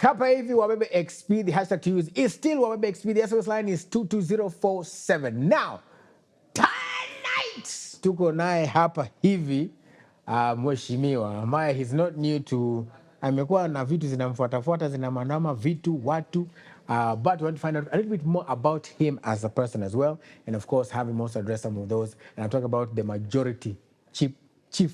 Hapa hivi WABEBE XP, the hashtag to use is still WABEBE XP. The SMS line is 22047. Now, tonight, tuko naye hapa hivi mheshimiwa ambaye he's not new to, amekuwa na vitu zinamfuatafuata zinamandama vitu watu, but we want to find out a little bit more about him as a person as well, and of course have him also address some of those, and I'm talking about the majority chief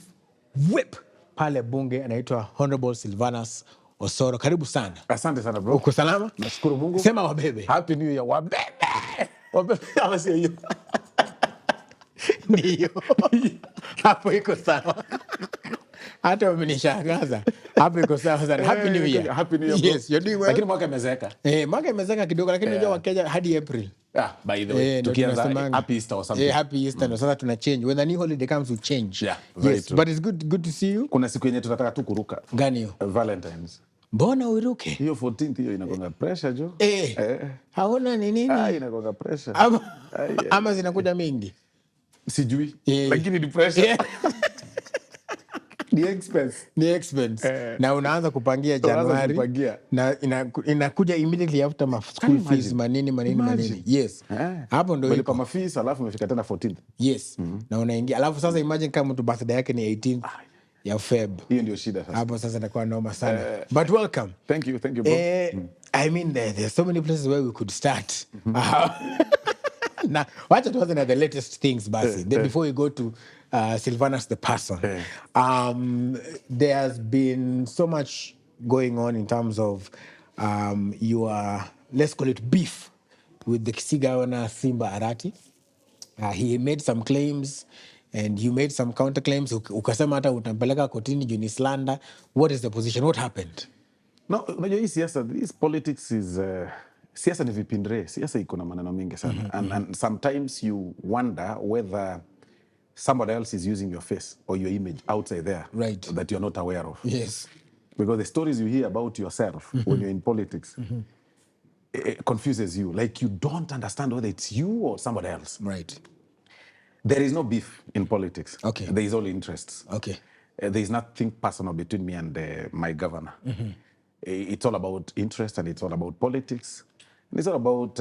whip pale bunge, anaitwa Honorable Silvanus Osoro. Karibu sana. Asante sana bro. Uko salama? Nashukuru Mungu. Sema WABEBE. Happy New Year WABEBE. WABEBE ama sio hiyo. Ndio. Hapo iko sawa. Hata umenishangaza. Hapo iko sawa sana. Happy New Year. Happy New Year. Yes, you're doing well. Lakini mwaka imezeeka. Mwaka imezeeka kidogo lakini unajua Wakenya hadi April. By the way, tukianza happy Easter or something. Happy Easter. No, sasa tuna change. When the new holiday comes we change. Yeah, very yes, true. But it's good to see you. Kuna siku yenye tunataka tu kuruka. Gani hiyo? Valentines. Mbona uiruke? Hiyo 14th hiyo inagonga pressure jo. Haona ni nini? Inagonga pressure. Ama zinakuja mingi. Sijui. Lakini ni pressure. Ni expense. Na unaanza kupangia Januari. Na inakuja immediately after school fees manini. Yes. Hapo ndio ulipa mafees alafu umefika tena 14th. Yes. Na unaingia. Alafu sasa imagine kama mtu birthday yake ni 18th ya Feb. Hiyo ndio shida sasa. Hapo sasa inakuwa noma sana. But welcome. Thank you bro. I mean there's so many places where we could start. Now, watch it wasn't the latest things, Basi. Before we go to Silvanus the person, there's been so much going on in terms of your, let's call it beef, with the Kisigawana Simba Arati. He made some claims and you made some counterclaims. Ukasema hata utampeleka kotini juu ni slander. What is the position? What happened? No, unajua hii siasa, this politics is siasa ni vipindre. Siasa iko na maneno mengi sana. And sometimes you wonder whether somebody else is using your face or your image outside there, right, that you're not aware of. Yes. Because the stories you hear about yourself when you're in politics it confuses you. Like you don't understand whether it's you or somebody else. Right. There is no beef in politics. Okay. There is only interests. Okay. There is nothing personal between me and my governor. It's all about interest and it's all about politics. And it's all about,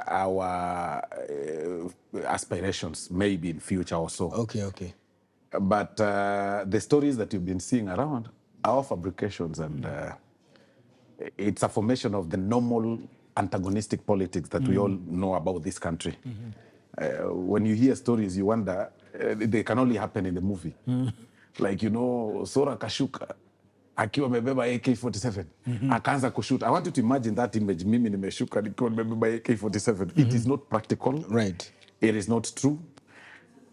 our aspirations, maybe in future or so. Okay. But the stories that you've been seeing around are all fabrications, and it's a formation of the normal antagonistic politics that we all know about this country. When you hear stories, you wonder, they can only happen in the movie. Like, Osoro kashuka, akiwa amebeba AK-47, akaanza kushoot. I want you to imagine that image, mimi nimeshuka, nikiwa nimebeba AK-47. It is not practical. Right. It is not true.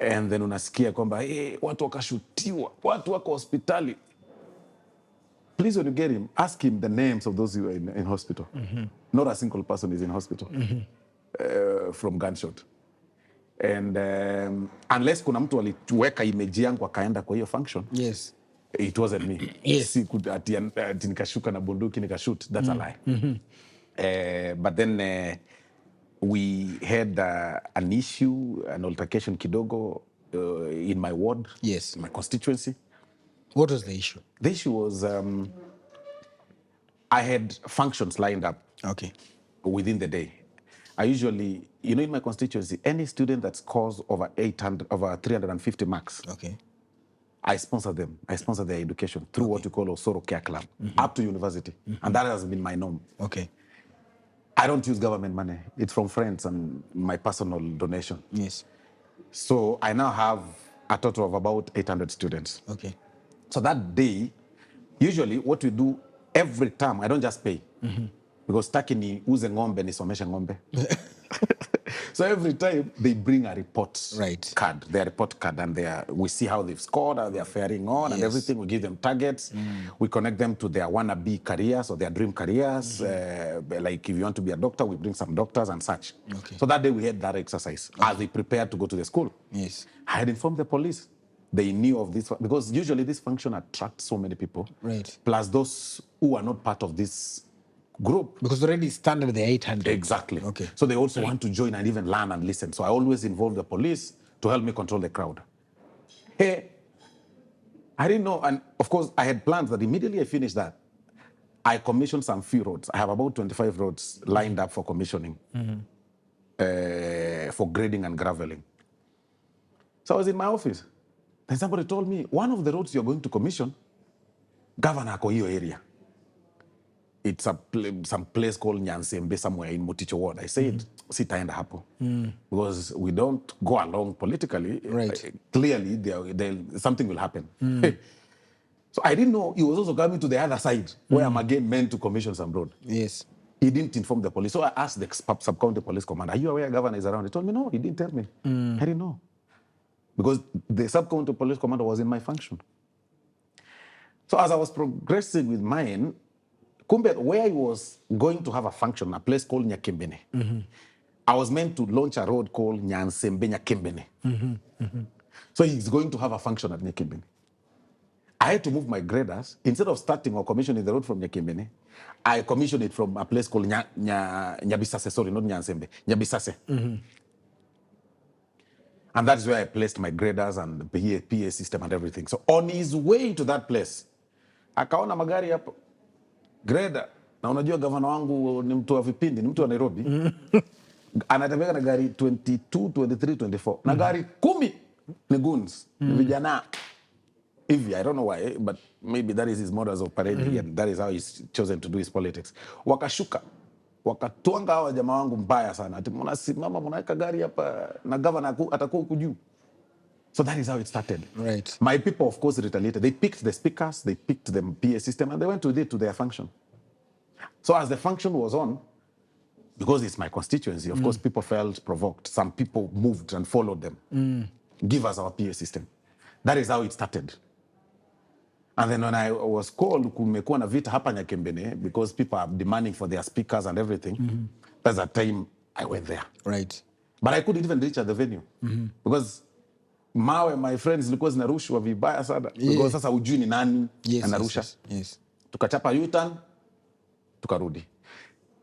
And then unasikia kwamba, watu wakashutiwa, watu wako hospitali. Please, when you get him, ask him the names of those who are in hospital. Not a single person is in hospital from gunshot. And unless kuna mtu aliweka image yangu akaenda kwa hiyo function, yes, it wasn't me. Yes. Ati nikashuka na bunduki nikashoot. That's a lie. But then we had an issue, an altercation kidogo in my ward, yes, my constituency. What was the issue? The issue was I had functions lined up within the day. I usually, in my constituency, any student that scores over 350 marks, I sponsor them. I sponsor their education through what we call Osoro Care Club, up to university. And that has been my norm. I don't use government money. It's from friends and my personal donation. Yes. So I now have a total of about 800 students. So that day, usually what we do every term, I don't just pay. Because taki ni uze ngombe nisomeshe ngombe. So every time they bring a report card, their report card, and we see how they've scored, how they're faring on, and everything. We give them targets. We connect them to their wannabe careers or their dream careers. Like if you want to be a doctor, we bring some doctors and such. So that day we had that exercise as they prepared to go to the school. Yes. I had informed the police. They knew of this because usually this function attracts so many people. Plus those who are not part of this group. Because already standard the 800. Exactly. So they also want to join and even learn and listen. So I always involve the police to help me control the crowd. Hey, I didn't know. And of course, I had plans that immediately I finished that, I commissioned some few roads. I have about 25 roads lined up for commissioning, for grading and graveling. So I was in my office. Then somebody told me, one of the roads you're going to commission, Governor Koyo area. It's some place called Nyansembe somewhere in Moticho Ward. I said, sitaenda hapo. Because we don't go along politically. Right. Clearly, something will happen. So I didn't know he was also coming to the other side, where I'm again meant to commission some road. Yes. He didn't inform the police. So I asked the sub-county police commander, are you aware Governor is around? He told me, no, he didn't tell me. I didn't know. Because the sub-county police commander was in my function. So as I was progressing with mine, Kumbe, where I was going to have a function, a place called Nyakimbene, I was meant to launch a road called Nyansembe Nyakimbene. So he's going to have a function at Nyakimbene. I had to move my graders. Instead of starting or commissioning the road from Nyakimbene, I commissioned it from a place called Nyabisase, sorry, not Nyansembe, Nyabisase. And that's where I placed my graders and the PA system and everything. So on his way to that place, akaona magari hapo, grader, na unajua gavana wangu ni mtu wa vipindi, ni mtu wa Nairobi, anatembea na gari 22, 23, 24, na gari 10 ni goons, ni vijana. I don't know why, but maybe that is his modus operandi, and that is how he's chosen to do his politics. Wakashuka, wakatuanga hawa jamaa wangu mbaya sana. Ati mnasimama mnaweka gari hapa na governor atakuwa huku juu. So that is how it started. Right. My people, of course, retaliated. They picked the speakers, they picked the PA system, and they went with it to their function. So as the function was on, because it's my constituency, of course, people felt provoked. Some people moved and followed them. Give us our PA system. That is how it started. And then when I was called, kumekuwa na vita hapa Nyakimbene, because people are demanding for their speakers and everything, that's the time I went there. Right. But I couldn't even reach at the venue. Because mawe, my friends, zilikuwa zinarushwa vibaya sana. Because sasa ujui ni nani anarusha. Yes. Tukachapa U-turn, tukarudi.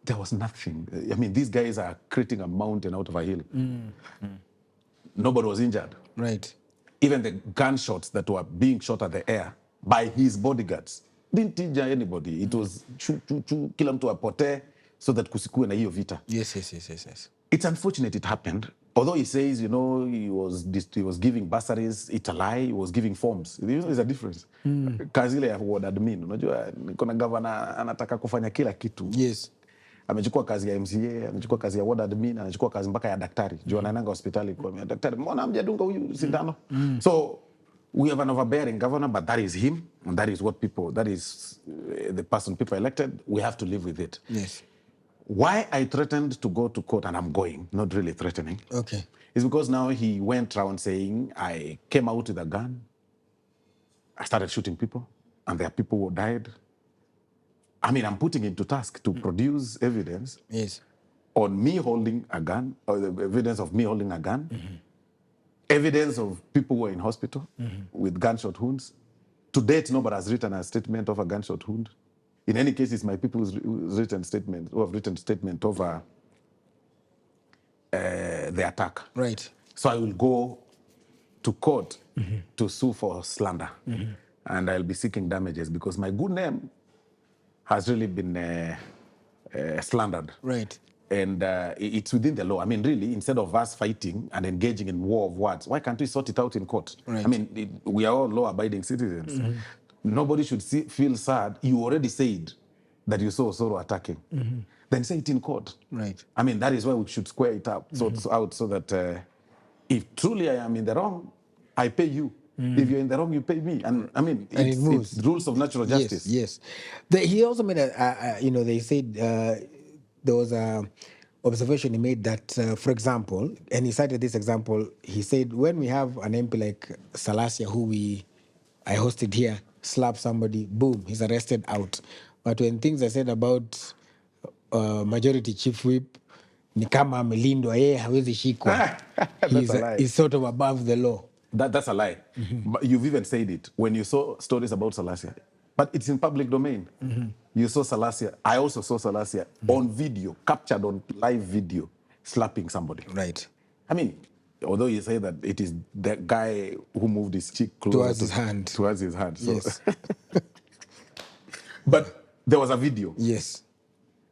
There was nothing. I mean, these guys are creating a mountain out of a hill. Nobody was injured. Right. Even the gunshots that were being shot at the air by his bodyguards didn't injure anybody. It was kila mtu apote, so that kusikue na hiyo vita. Yes. It's unfortunate it happened. Although he says, he was giving bursaries, it's a lie. He was giving forms. There's a difference. Kazi ile ya ward admin, unajua niko na governor anataka kufanya kila kitu. Yes. Amechukua kazi ya MCA, amechukua kazi ya ward admin, anachukua kazi mpaka ya daktari. Juu anaenda hospitali kwa daktari, mbona hamjadunga huyu sindano? So we have an overbearing governor, but that is him, and that is the person people elected. We have to live with it. Yes. Why I threatened to go to court, and I'm going, not really threatening, Okay, is because now he went around saying I came out with a gun, I started shooting people, and there are people who died. I mean, I'm putting him to task to produce evidence on me holding a gun, or the evidence of me holding a gun, evidence of people who are in hospital with gunshot wounds. To date, nobody has written a statement of a gunshot wound. In any case, it's my people who have written statement over the attack. Right. So I will go to court to sue for slander, and I'll be seeking damages because my good name has really been slandered. Right. And it's within the law. I mean, really, instead of us fighting and engaging in war of words, why can't we sort it out in court? Right. I mean, we are all law-abiding citizens. Nobody should feel sad. You already said that you saw Osoro attacking. Then say it in court. Right. I mean, that is why we should square it up, so that if truly I am in the wrong, I pay you. If you're in the wrong, you pay me. And I mean, it's rules of natural justice. Yes. He also made they said there was a observation he made that, for example, and he cited this example, he said, when we have an MP like Salasia, who I hosted here, slap somebody, boom, he's arrested, out. But when things are said about majority chief whip, ni kama amelindwa, yeye hawezi shikwa. He's sort of above the law. That's a lie. But you've even said it when you saw stories about Salasia. But it's in public domain. You saw Salasia. I also saw Salasia on video, captured on live video, slapping somebody. Right. I mean, although you say that it is the guy who moved his cheek closer towards his hand. So. Yes. But There was a video. Yes.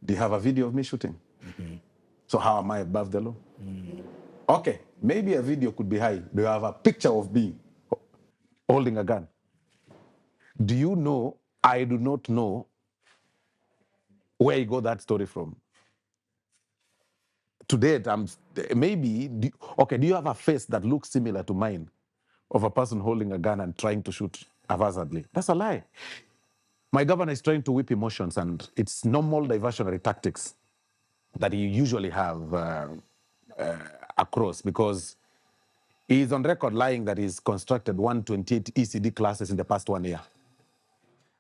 Do you have a video of me shooting? So how am I above the law? Okay, maybe a video could be high. Do you have a picture of me holding a gun? Do you know, I do not know where you got that story from. To date, maybe, do you have a face that looks similar to mine of a person holding a gun and trying to shoot haphazardly? That's a lie. My governor is trying to whip emotions, and it's normal diversionary tactics that you usually have across, because he's on record lying that he's constructed 128 ECD classes in the past 1 year.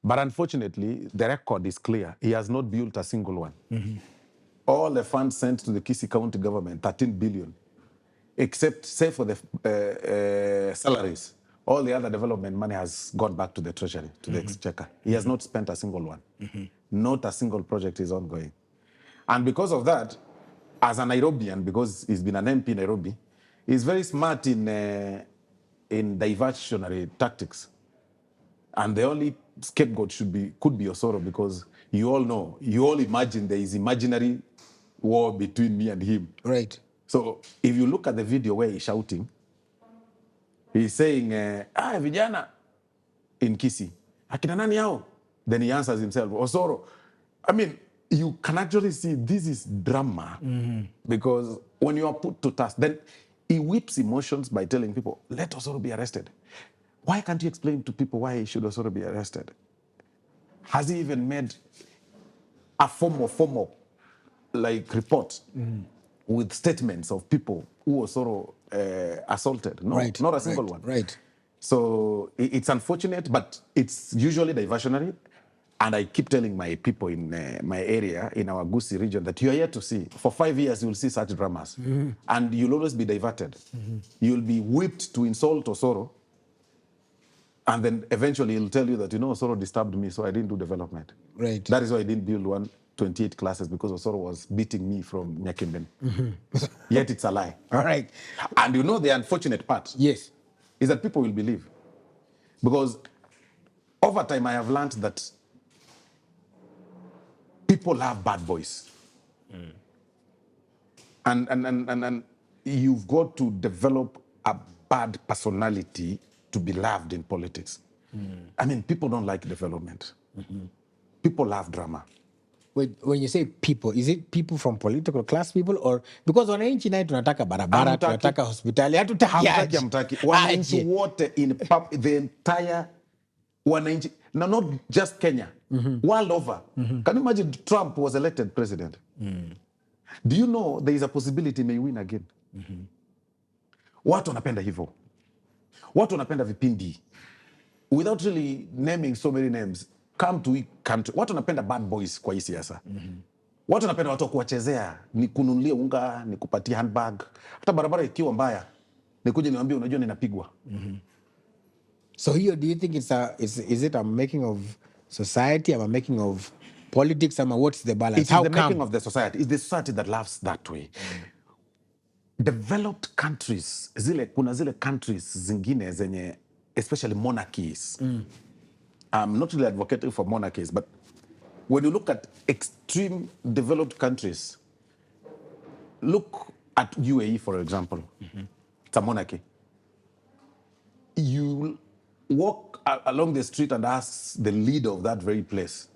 But unfortunately, the record is clear. He has not built a single one. All the funds sent to the Kisii County government, 13 billion, except, say, for the salaries, all the other development money has gone back to the treasury, to the exchequer. He has not spent a single one. Not a single project is ongoing. And because of that, as a Nairobian, because he's been an MP in Nairobi, he's very smart in diversionary tactics. And the only scapegoat could be Osoro, because you all know, you all imagine there is imaginary war between me and him. Right. So if you look at the video where he's shouting, he's saying, vijana in Kisii, akina nani hao? Then he answers himself, Osoro. I mean, you can actually see this is drama, because when you are put to task, then he whips emotions by telling people, let Osoro be arrested. Why can't you explain to people why should Osoro be arrested? Has he even made a formal like report with statements of people who Osoro assaulted? No, Right. not a single one. Right. So it's unfortunate, but it's usually diversionary. And I keep telling my people in my area, in our Gusii region, that you are here to see. For 5 years, you'll see such dramas. And you'll always be diverted. You'll be whipped to insult Osoro. And then eventually he'll tell you that, Osoro disturbed me, so I didn't do development. Right. That is why I didn't build 128 classes, because Osoro was beating me from Nyakimben. Yet it's a lie. All right. And the unfortunate part Yes. is that people will believe. Because over time I have learned that people love bad boys. And you've got to develop a bad personality to be loved in politics. I mean, people don't like development. People love drama. Wait, when you say people, is it people from political class people, or because wananchi naye tunataka barabara, tunataka hospitali, hamtaki. Wananchi wote the entire wananchi, now not just Kenya, world over. Can you imagine Trump was elected president? Do you know there is a possibility he may win again? Watu wanapenda hivyo. Watu wanapenda vipindi. Without really naming so many names, come to country. Watu wanapenda bad boys kwa hii siasa. Watu wanapenda watu kuwachezea, ni kununulia unga, ni kupatia handbag. Hata barabara ikiwa mbaya, nikuje niwaambie unajua ninapigwa. So here, do you think is it a making of society, or a making of politics, or what's the balance? It is the making of the society. It's the society that loves that way. Developed countries, kuna zile countries zingine zenye, especially monarchies. I'm not really advocating for monarchies, but when you look at extreme developed countries, look at UAE, for example. It's a monarchy. You walk along the street and ask the leader of that very place,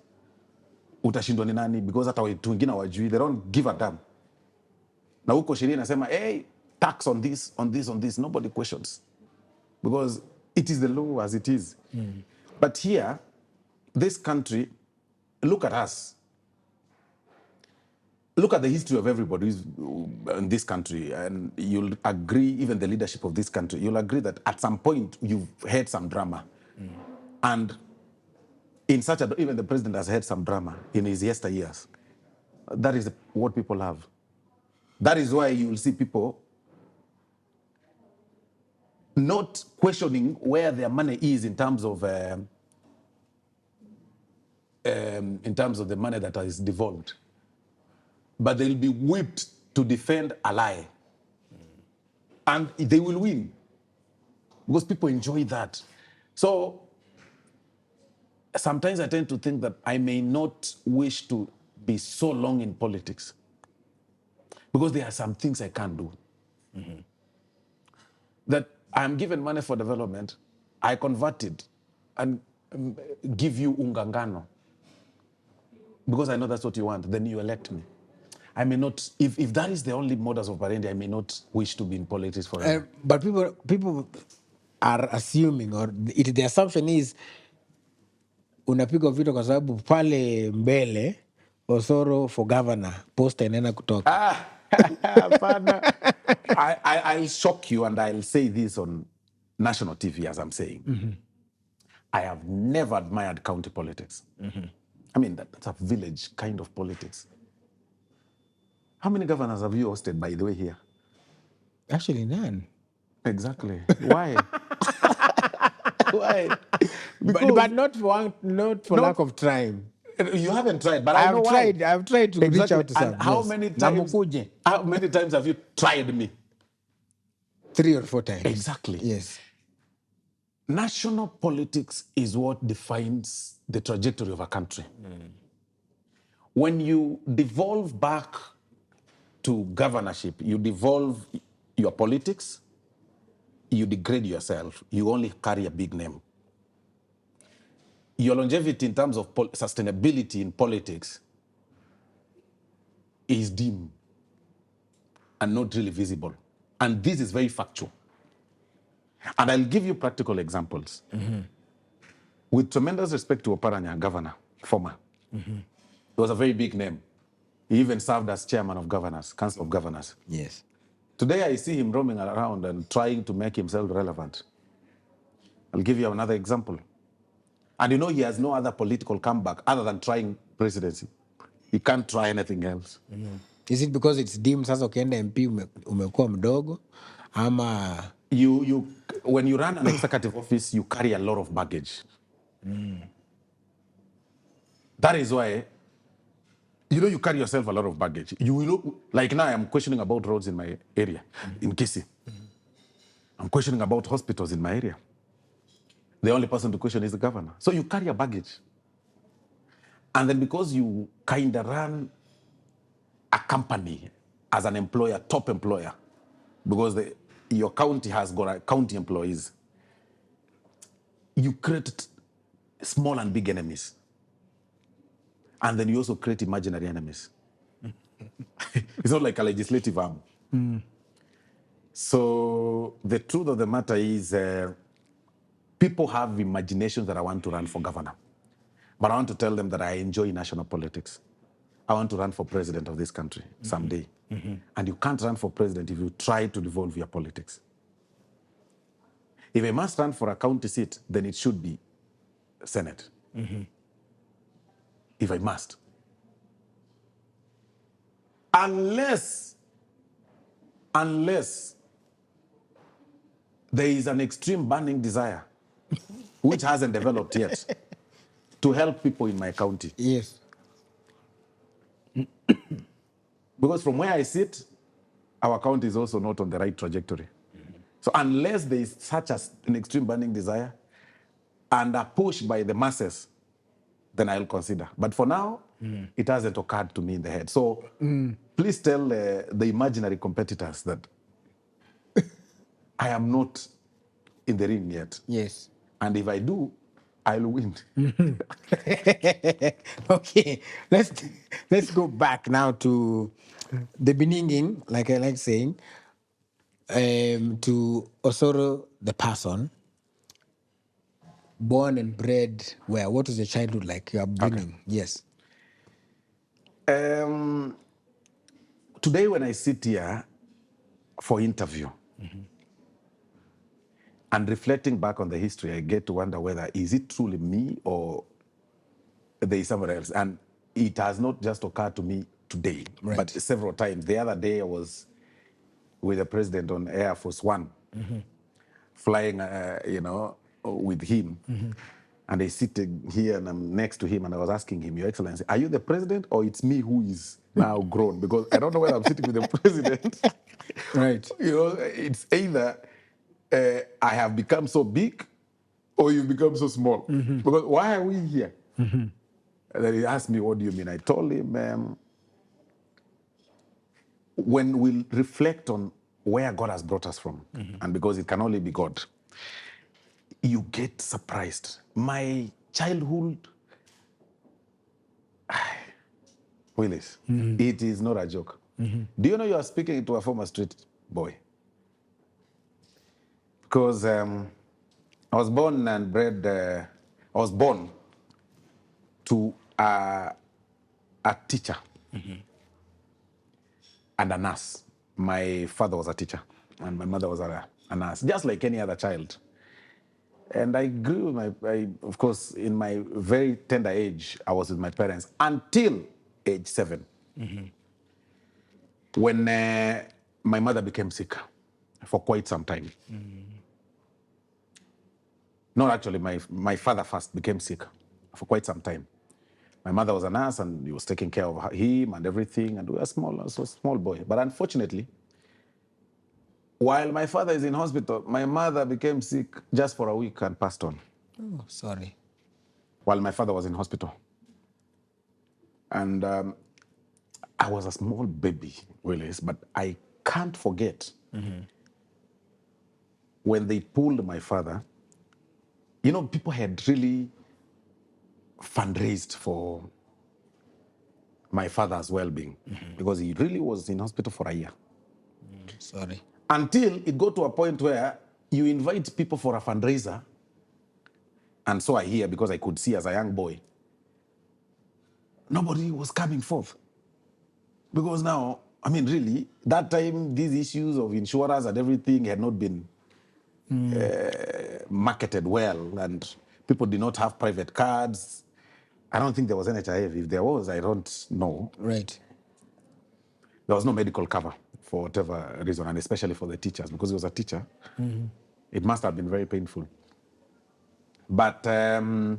utashindwa ni nani? Because hata watu wengine hawajui, they don't give a damn. Na huko sheria inasema, hey, tax on this, on this, on this. Nobody questions. Because it is the law as it is. But here, this country, look at us. Look at the history of everybody who's in this country, and you'll agree, even the leadership of this country, you'll agree that at some point you've had some drama. And in even the president has had some drama in his yesteryears. That is what people have. That is why you'll see people not questioning where their money is in terms of the money that is devolved. But they'll be whipped to defend a lie. And they will win. Because people enjoy that. So sometimes I tend to think that I may not wish to be so long in politics because there are some things I can't do. That I'm given money for development, I convert it and give you ungangano because I know that's what you want, then you elect me. I may not, if that is the only modus operandi, I may not wish to be in politics forever. But people are assuming, or the assumption is unapigwa vita kwa sababu pale mbele Osoro for governor posta inaenda kutoka. Father, I'll shock you and I'll say this on national TV as I'm saying. I have never admired county politics. I mean, that's a village kind of politics. How many governors have you hosted, by the way, here? Actually, none. Exactly. Why? Why? But not for lack of trying. You haven't tried, but I know why. I've tried to reach out to some. And how many times have you tried me? 3 or 4 times. Exactly. Yes. National politics is what defines the trajectory of a country. When you devolve back to governorship, you devolve your politics, you degrade yourself, you only carry a big name. Your longevity in terms of sustainability in politics is dim and not really visible. And this is very factual. And I'll give you practical examples. With tremendous respect to Oparanya, governor, former. He was a very big name. He even served as chairman of governors, council of governors. Yes. Today I see him roaming around and trying to make himself relevant. I'll give you another example. And you know he has no other political comeback other than trying presidency. He can't try anything else. Is it because it's dim sasa ukienda MP umekuwa mdogo ama when you run an executive office you carry a lot of baggage. That is why you carry yourself a lot of baggage. Like now I'm questioning about roads in my area in Kisii. I'm questioning about hospitals in my area. The only person to question is the governor. So you carry a baggage. And then because you kind of run a company as an employer, top employer, because your county has got county employees, you create small and big enemies. And then you also create imaginary enemies. It's not like a legislative arm. So the truth of the matter is people have imaginations that I want to run for governor. But I want to tell them that I enjoy national politics. I want to run for president of this country someday. And you can't run for president if you try to devolve your politics. If I must run for a county seat, then it should be Senate. If I must. Unless there is an extreme burning desire, which hasn't developed yet, to help people in my county. Yes. Because from where I sit, our county is also not on the right trajectory. So unless there is such an extreme burning desire and a push by the masses, then I'll consider. But for now, it hasn't occurred to me in the head. So please tell the imaginary competitors that I am not in the ring yet. Yes. And if I do, I'll win. Okay, let's go back now to the beginning, like I like saying, to Osoro, the person, born and bred where? What was your childhood like? Your upbringing? Okay. Yes. Today when I sit here for interview, and reflecting back on the history, I get to wonder whether is it truly me or there is somewhere else. And it has not just occurred to me today, but several times. The other day I was with the president on Air Force One, flying, with him. And I sit here and I'm next to him and I was asking him, Your Excellency, are you the president or it's me who is now grown? Because I don't know whether I'm sitting with the president. Right. It's either I have become so big or you've become so small. Because why are we here? And then he asked me, what do you mean? I told him, when we reflect on where God has brought us from, and because it can only be God, you get surprised. My childhood, Willis, it is not a joke. Do you know you are speaking to a former street boy? Because I was born and bred, I was born to a teacher and a nurse. My father was a teacher and my mother was a nurse, just like any other child. And I grew, of course, in my very tender age, I was with my parents until age 7, when my mother became sick for quite some time. No, actually, my father first became sick for quite some time. My mother was a nurse and he was taking care of him and everything, and we were small, so small boy. But unfortunately, while my father is in hospital, my mother became sick just for a week and passed on. Oh, sorry. While my father was in hospital. And I was a small baby, Willis, but I can't forget when they pulled my father. You know, people had really fundraised for my father's well-being because he really was in hospital for a year. Sorry. Until it got to a point where you invite people for a fundraiser, and so I hear, because I could see as a young boy, nobody was coming forth. Because now, I mean, really, that time, these issues of insurance and everything had not been marketed well, and people did not have private cards. I don't think there was NHIF. If there was, I don't know. Right. There was no medical cover for whatever reason, and especially for the teachers, because he was a teacher. It must have been very painful. But the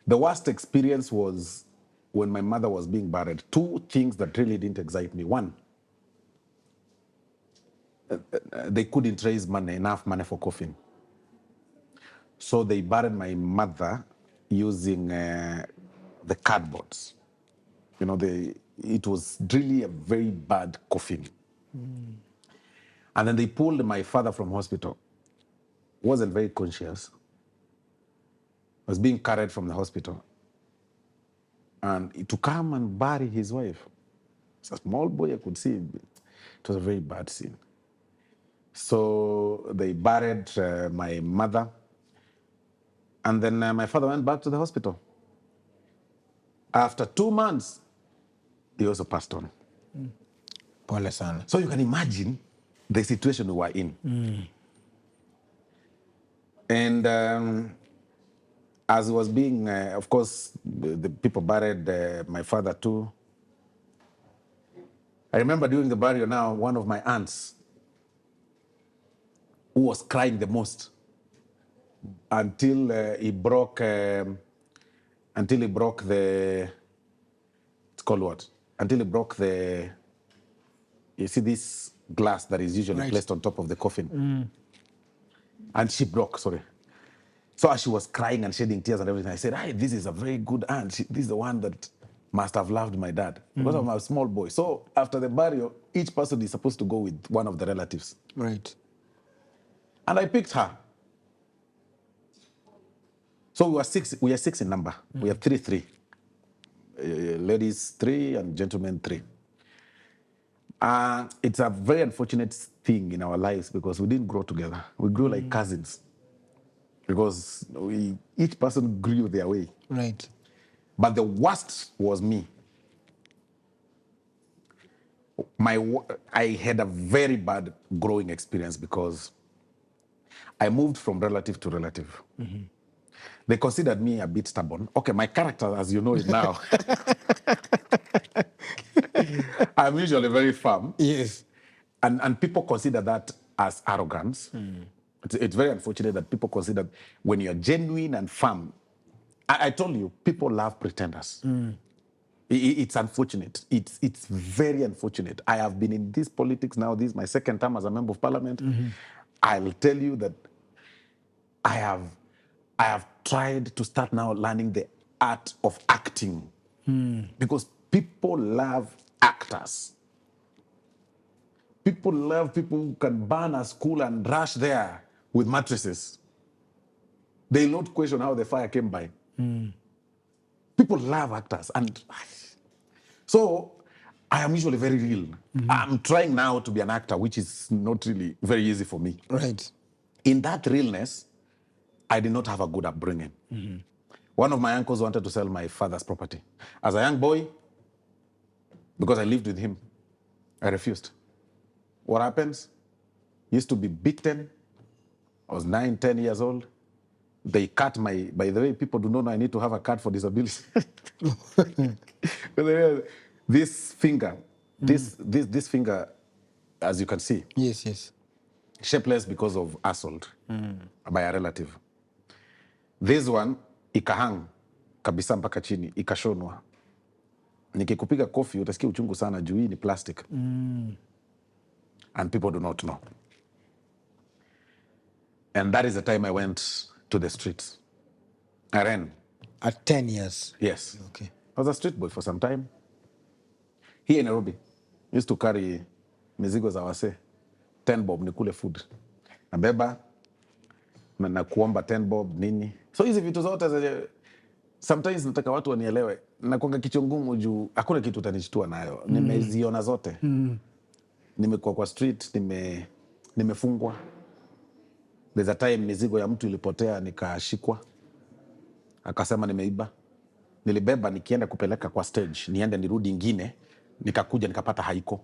worst experience was when my mother was being buried. Two things that really didn't excite me. One, they couldn't raise enough money for coffin. So they buried my mother using the cardboards. You know, it was really a very bad coffin. And then they pulled my father from hospital. Wasn't very conscious. Was being carried from the hospital. And to come and bury his wife. It's a small boy, I could see. It was a very bad scene. So they buried my mother. And then my father went back to the hospital. After 2 months, he also passed on. Pole sana. So you can imagine the situation we were in. And as it was being, of course, the people buried my father too. I remember during the burial now, one of my aunts, who was crying the most until he broke the, it's called what? Until he broke the, you see this glass that is usually placed on top of the coffin. And she broke, sorry. So as she was crying and shedding tears and everything, I said, hey, this is a very good aunt. This is the one that must have loved my dad because I'm a small boy. So after the burial, each person is supposed to go with one of the relatives. Right. And I picked her. So we are six in number. We have three. Ladies 3 and gentlemen 3. It's a very unfortunate thing in our lives because we didn't grow together. We grew like cousins because each person grew their way. Right. But the worst was me. I had a very bad growing experience because I moved from relative to relative. They considered me a bit stubborn. Okay, my character, as you know it now, I'm usually very firm. Yes. And people consider that as arrogance. It's very unfortunate that people consider when you're genuine and firm. I told you, people love pretenders. It's unfortunate. It's very unfortunate. I have been in this politics now. This is my second time as a member of parliament. I'll tell you that I have tried to start now learning the art of acting. Because people love actors. People love people who can burn a school and rush there with mattresses. They not question how the fire came by. People love actors. And so I am usually very real. I'm trying now to be an actor, which is not really very easy for me. Right. In that realness, I did not have a good upbringing. One of my uncles wanted to sell my father's property. As a young boy, because I lived with him, I refused. What happens? Used to be beaten. I was 9, 10 years old. They cut my, by the way, people do not know I need to have a card for disability. This finger, this finger, as you can see. Yes. Shapeless because of assault by a relative. This one, ikahang kabisa mpaka chini, ikashonwa. Nikikupiga kofi, utasikia uchungu sana juu hii ni plastic. And people do not know. And that is the time I went to the streets. I ran. At 10 years? Yes. Okay. I was a street boy for some time. Here in Nairobi, used to carry mizigo za wase. 10 bob nikule food. Nabeba, na kuomba 10 bob nini. So hizi vitu zote sometimes nataka watu wanielewe. Nakuanga kichwa ngumu juu hakuna kitu utanishtua nayo. Nimeziona zote. Nimekuwa kwa street, nimefungwa. There's a time mizigo ya mtu ilipotea nikashikwa. Akasema nimeiba. Nilibeba nikienda kupeleka kwa stage, niende nirudi ingine, nikakuja nikapata haiko.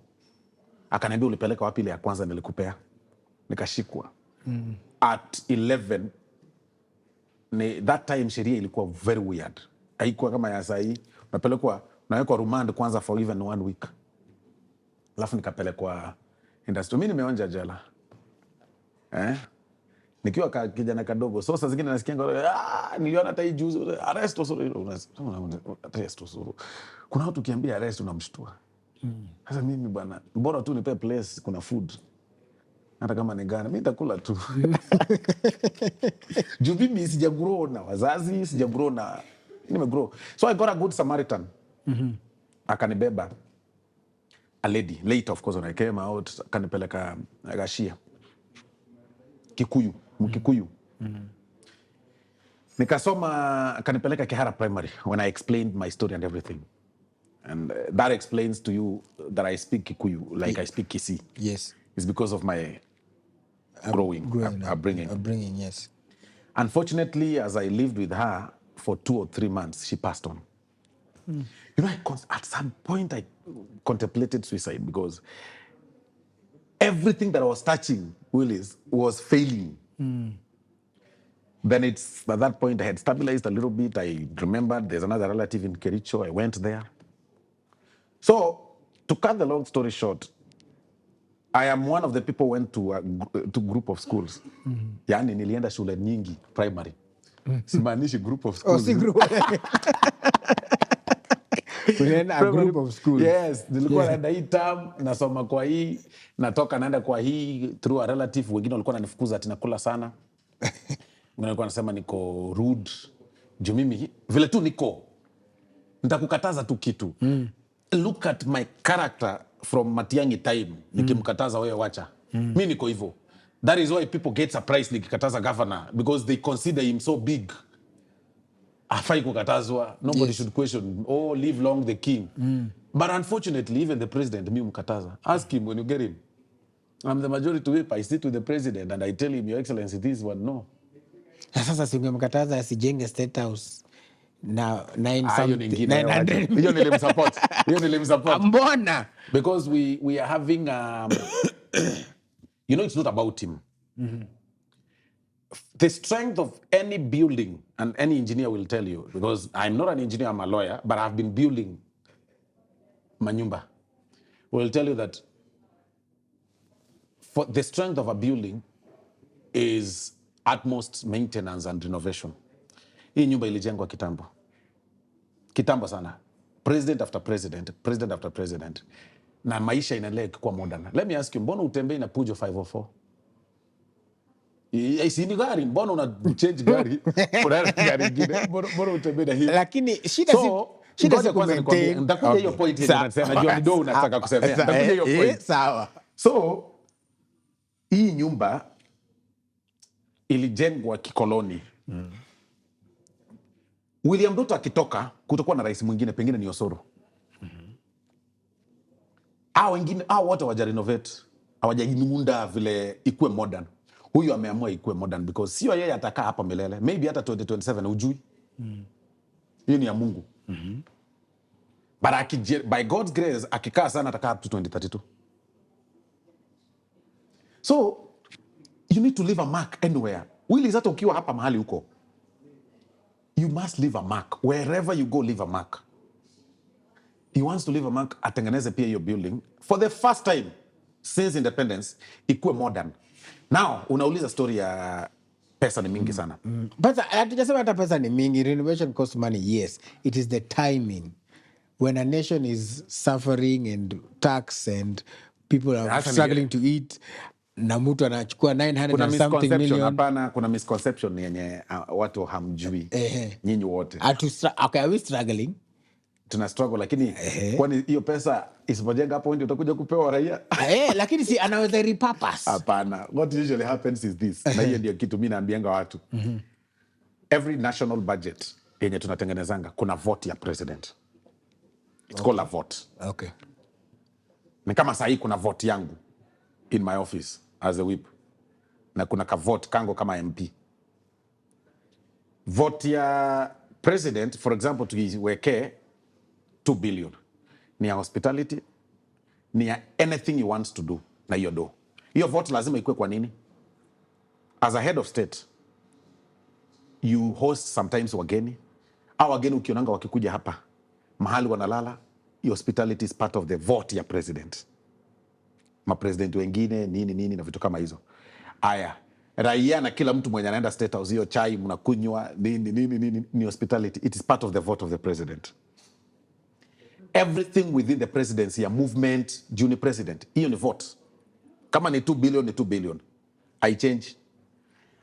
Akaniambia ulipeleka wapi ile ya kwanza nilikupea? Nikashikwa. At 11, that time sheria ilikuwa very weird. Haikuwa kama ya saa hii. Unawekwa remand kwanza for even 1 week. Alafu nikapelekwa industry. Mimi nimeonja jela. Nikiwa kijana kadogo. So saa zingine nasikianga, niliona hata hii juzi, arrest Osoro. Arrest Osoro. Kuna watu kiambia arrest unamshtua. Sasa mimi bwana, bora tu nipe place kuna food. Hata kama ni gani, mimi nitakula tu. Juu mimi sijagrow na wazazi, sijagrow na nimegrow. So I got a good Samaritan. Akanibeba. A lady, later of course when I came out, akanipeleka Gashia. Kikuyu, Mkikuyu. Nikasoma, akanipeleka Kihara Primary when I explained my story and everything. And that explains to you that I speak Kikuyu like I speak Kisii. Yes. It's because of my upbringing. Upbringing, yes. Unfortunately, as I lived with her for 2 or 3 months, she passed on. You know, at some point I contemplated suicide because everything that I was touching, Willis, was failing. Then at that point I had stabilized a little bit. I remembered there's another relative in Kericho. I went there. So, to cut the long story short, I am one of the people who went to group of schools. Yani nilienda shule nyingi, primary. Simaanishi group of schools. Oh, si group. Ulienda a group of schools. Yes, nilikuwa naenda hii term, nasoma kwa hii, natoka naenda kwa hii through a relative. Wengine walikuwa wananifukuza ati nakula sana. Wengine walikuwa wanasema niko rude. Juu mimi vile tu niko, nitakukataza tu kitu. Look at my character from Matiang'i time. Nikimkataza wewe wacha. Mimi niko hivyo. That is why people get surprised nikikataza governor because they consider him so big. Afai kukatazwa. Nobody should question. Oh, live long the king. But unfortunately, even the president, mimi mkataza. Ask him when you get him. I'm the majority whip. I sit with the president and I tell him, Your Excellency, this one, no. Sasa singemkataza asijenge State House na 900. Hiyo nilimsupport. Mbona? Because we are having, you know, it's not about him. The strength of any building, and any engineer will tell you, because I'm not an engineer, I'm a lawyer, but I've been building manyumba, will tell you that for the strength of a building is utmost maintenance and renovation. Hii nyumba ilijengwa kitambo. Kitambo sana. President after president. Na maisha inaendelea kuwa modern. Let me ask you, mbona utembei na Pujo 504? Isini gari, mbona una change gari? Unaenda gari ingine. Mbona utembea na hii? Lakini shida si kwanza nikwambie, nitakuja hiyo point yenye nasema, najua ndio unataka kusemea. Nitakuja hiyo point. Sawa. So hii nyumba ilijengwa kikoloni. William Ruto akitoka, kutakuwa na rais mwingine, pengine ni Osoro. Wengine wote hawajarenovate, hawajajiunda vile ikuwe modern. Huyu ameamua ikuwe modern because sio yeye atakaa hapa milele. Maybe hata 2027 hujui. Hiyo ni ya Mungu. But by God's grace akikaa sana atakaa up to 2032. So you need to leave a mark anywhere. Willis, hata ukiwa hapa mahali huko, you must leave a mark. Wherever you go, leave a mark. He wants to leave a mark, atengeneze pia hiyo building. For the first time since independence, ikuwe modern. Now, unauliza story ya pesa ni mingi sana. But hatujasema hata pesa ni mingi. Renovation costs money, yes. It is the timing. When a nation is suffering and tax and people are struggling to eat, na mtu anachukua 900 and something million. Hapana, kuna misconception yenye watu hamjui. Nyinyi wote. Okay, are we struggling? Tuna struggle, lakini kwani hiyo pesa isipojenga hapo ndio utakuja kupewa raia? Lakini si anaweza repurpose. Hapana. What usually happens is this. Na hiyo ndio kitu mimi naambianga watu. Every national budget yenye tunatengenezanga kuna vote ya president. It's called a vote. Okay. Ni kama saa hii kuna vote yangu in my office as a whip. Na kuna ka vote kango kama MP. Vote ya president, for example, tuiweke 2 billion. Ni ya hospitality, ni ya anything he wants to do na hiyo do. Hiyo vote lazima ikue kwa nini? As a head of state, you host sometimes wageni. Wageni ukionanga wakikuja hapa, mahali wanalala, hospitality is part of the vote ya president. Mapresident wengine, nini na vitu kama hizo. Raia na kila mtu mwenye anaenda State House, hiyo chai mnakunywa, nini, ni hospitality. It is part of the vote of the president. Everything within the presidency, ya movement, junior president, hiyo ni vote. Kama ni 2 billion, ni 2 billion. I change.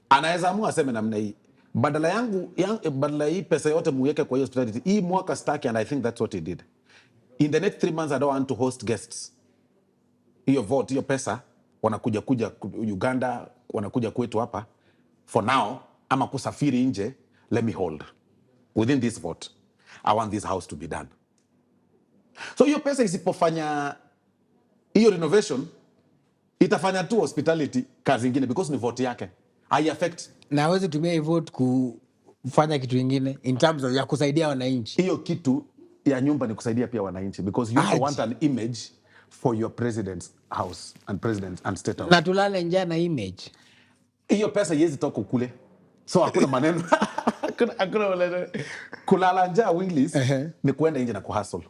Anaweza amua aseme namna hii. Badala hii pesa yote muweke kwa hiyo hospitality. Hii mwaka staki, and I think that's what he did. In the next 3 months, I don't want to host guests. Hiyo vote, hiyo pesa, wanakuja Uganda, wanakuja kwetu hapa. For now, ama kusafiri nje, let me hold. Within this vote, I want this house to be done. So hiyo pesa isipofanya hiyo renovation, itafanya tu hospitality kazi ingine because ni vote yake. I affect. Na hawezi tumia hiyo vote kufanya kitu ingine in terms of ya kusaidia wananchi. Hiyo kitu ya nyumba ni kusaidia pia wananchi because you want an image for your president's house and president and state house. Na tulale njaa na image. Hiyo pesa yezi toka kule. So hakuna maneno. Hakuna maneno. Kulala njaa Willis ni kuenda nje na kuhustle.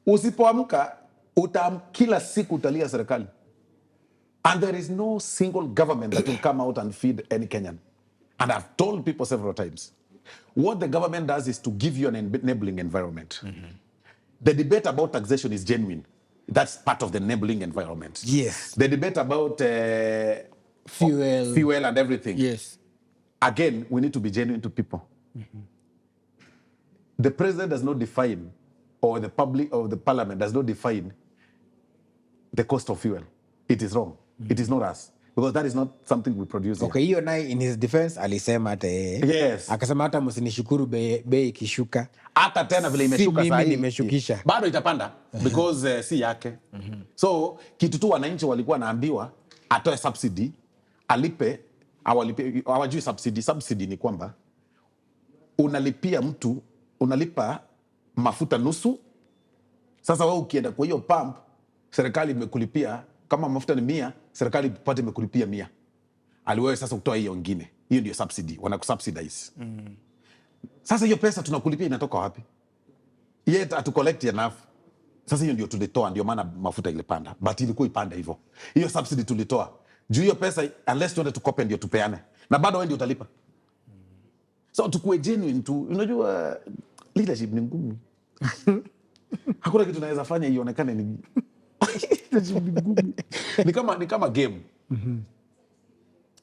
Usipoamka kila siku utalia serikali. And there is no single government that will come out and feed any Kenyan. And I've told people several times, what the government does is to give you an enabling environment. The debate about taxation is genuine. That's part of the enabling environment. Yes. The debate about fuel and everything. Yes. Again, we need to be genuine to people. The president does not define, or the public or the parliament does not define the cost of fuel. It is wrong. It is not us. Because that is not something we produce. Okay, hiyo naye in his defense alisema hata Yes. Akasema hata msinishukuru bei ikishuka. Hata tena vile imeshuka sasa nimeshukisha. Bado itapanda because si yake. So kitu tu wananchi walikuwa naambiwa atoe subsidy, alipe, hawajui subsidy. Subsidy ni kwamba unalipa mafuta nusu. Sasa wewe ukienda kwa hiyo pump, serikali imekulipia kama mafuta ni 100, serikali ipate imekulipia 100. Aliwewe sasa kutoa hiyo nyingine. Hiyo ndio subsidy, wanakusubsidize. Sasa hiyo pesa tunakulipia inatoka wapi? Yet atu collect enough. Sasa hiyo ndio tulitoa, ndio maana mafuta ilipanda. But ilikuwa ipanda hivyo. Hiyo subsidy tulitoa. Juu hiyo pesa unless tuende tukope ndio tupeane. Na bado wewe ndio utalipa. So tukue genuine tu. Unajua leadership ni ngumu. Hakuna kitu naweza fanya ionekane ni ni kama game.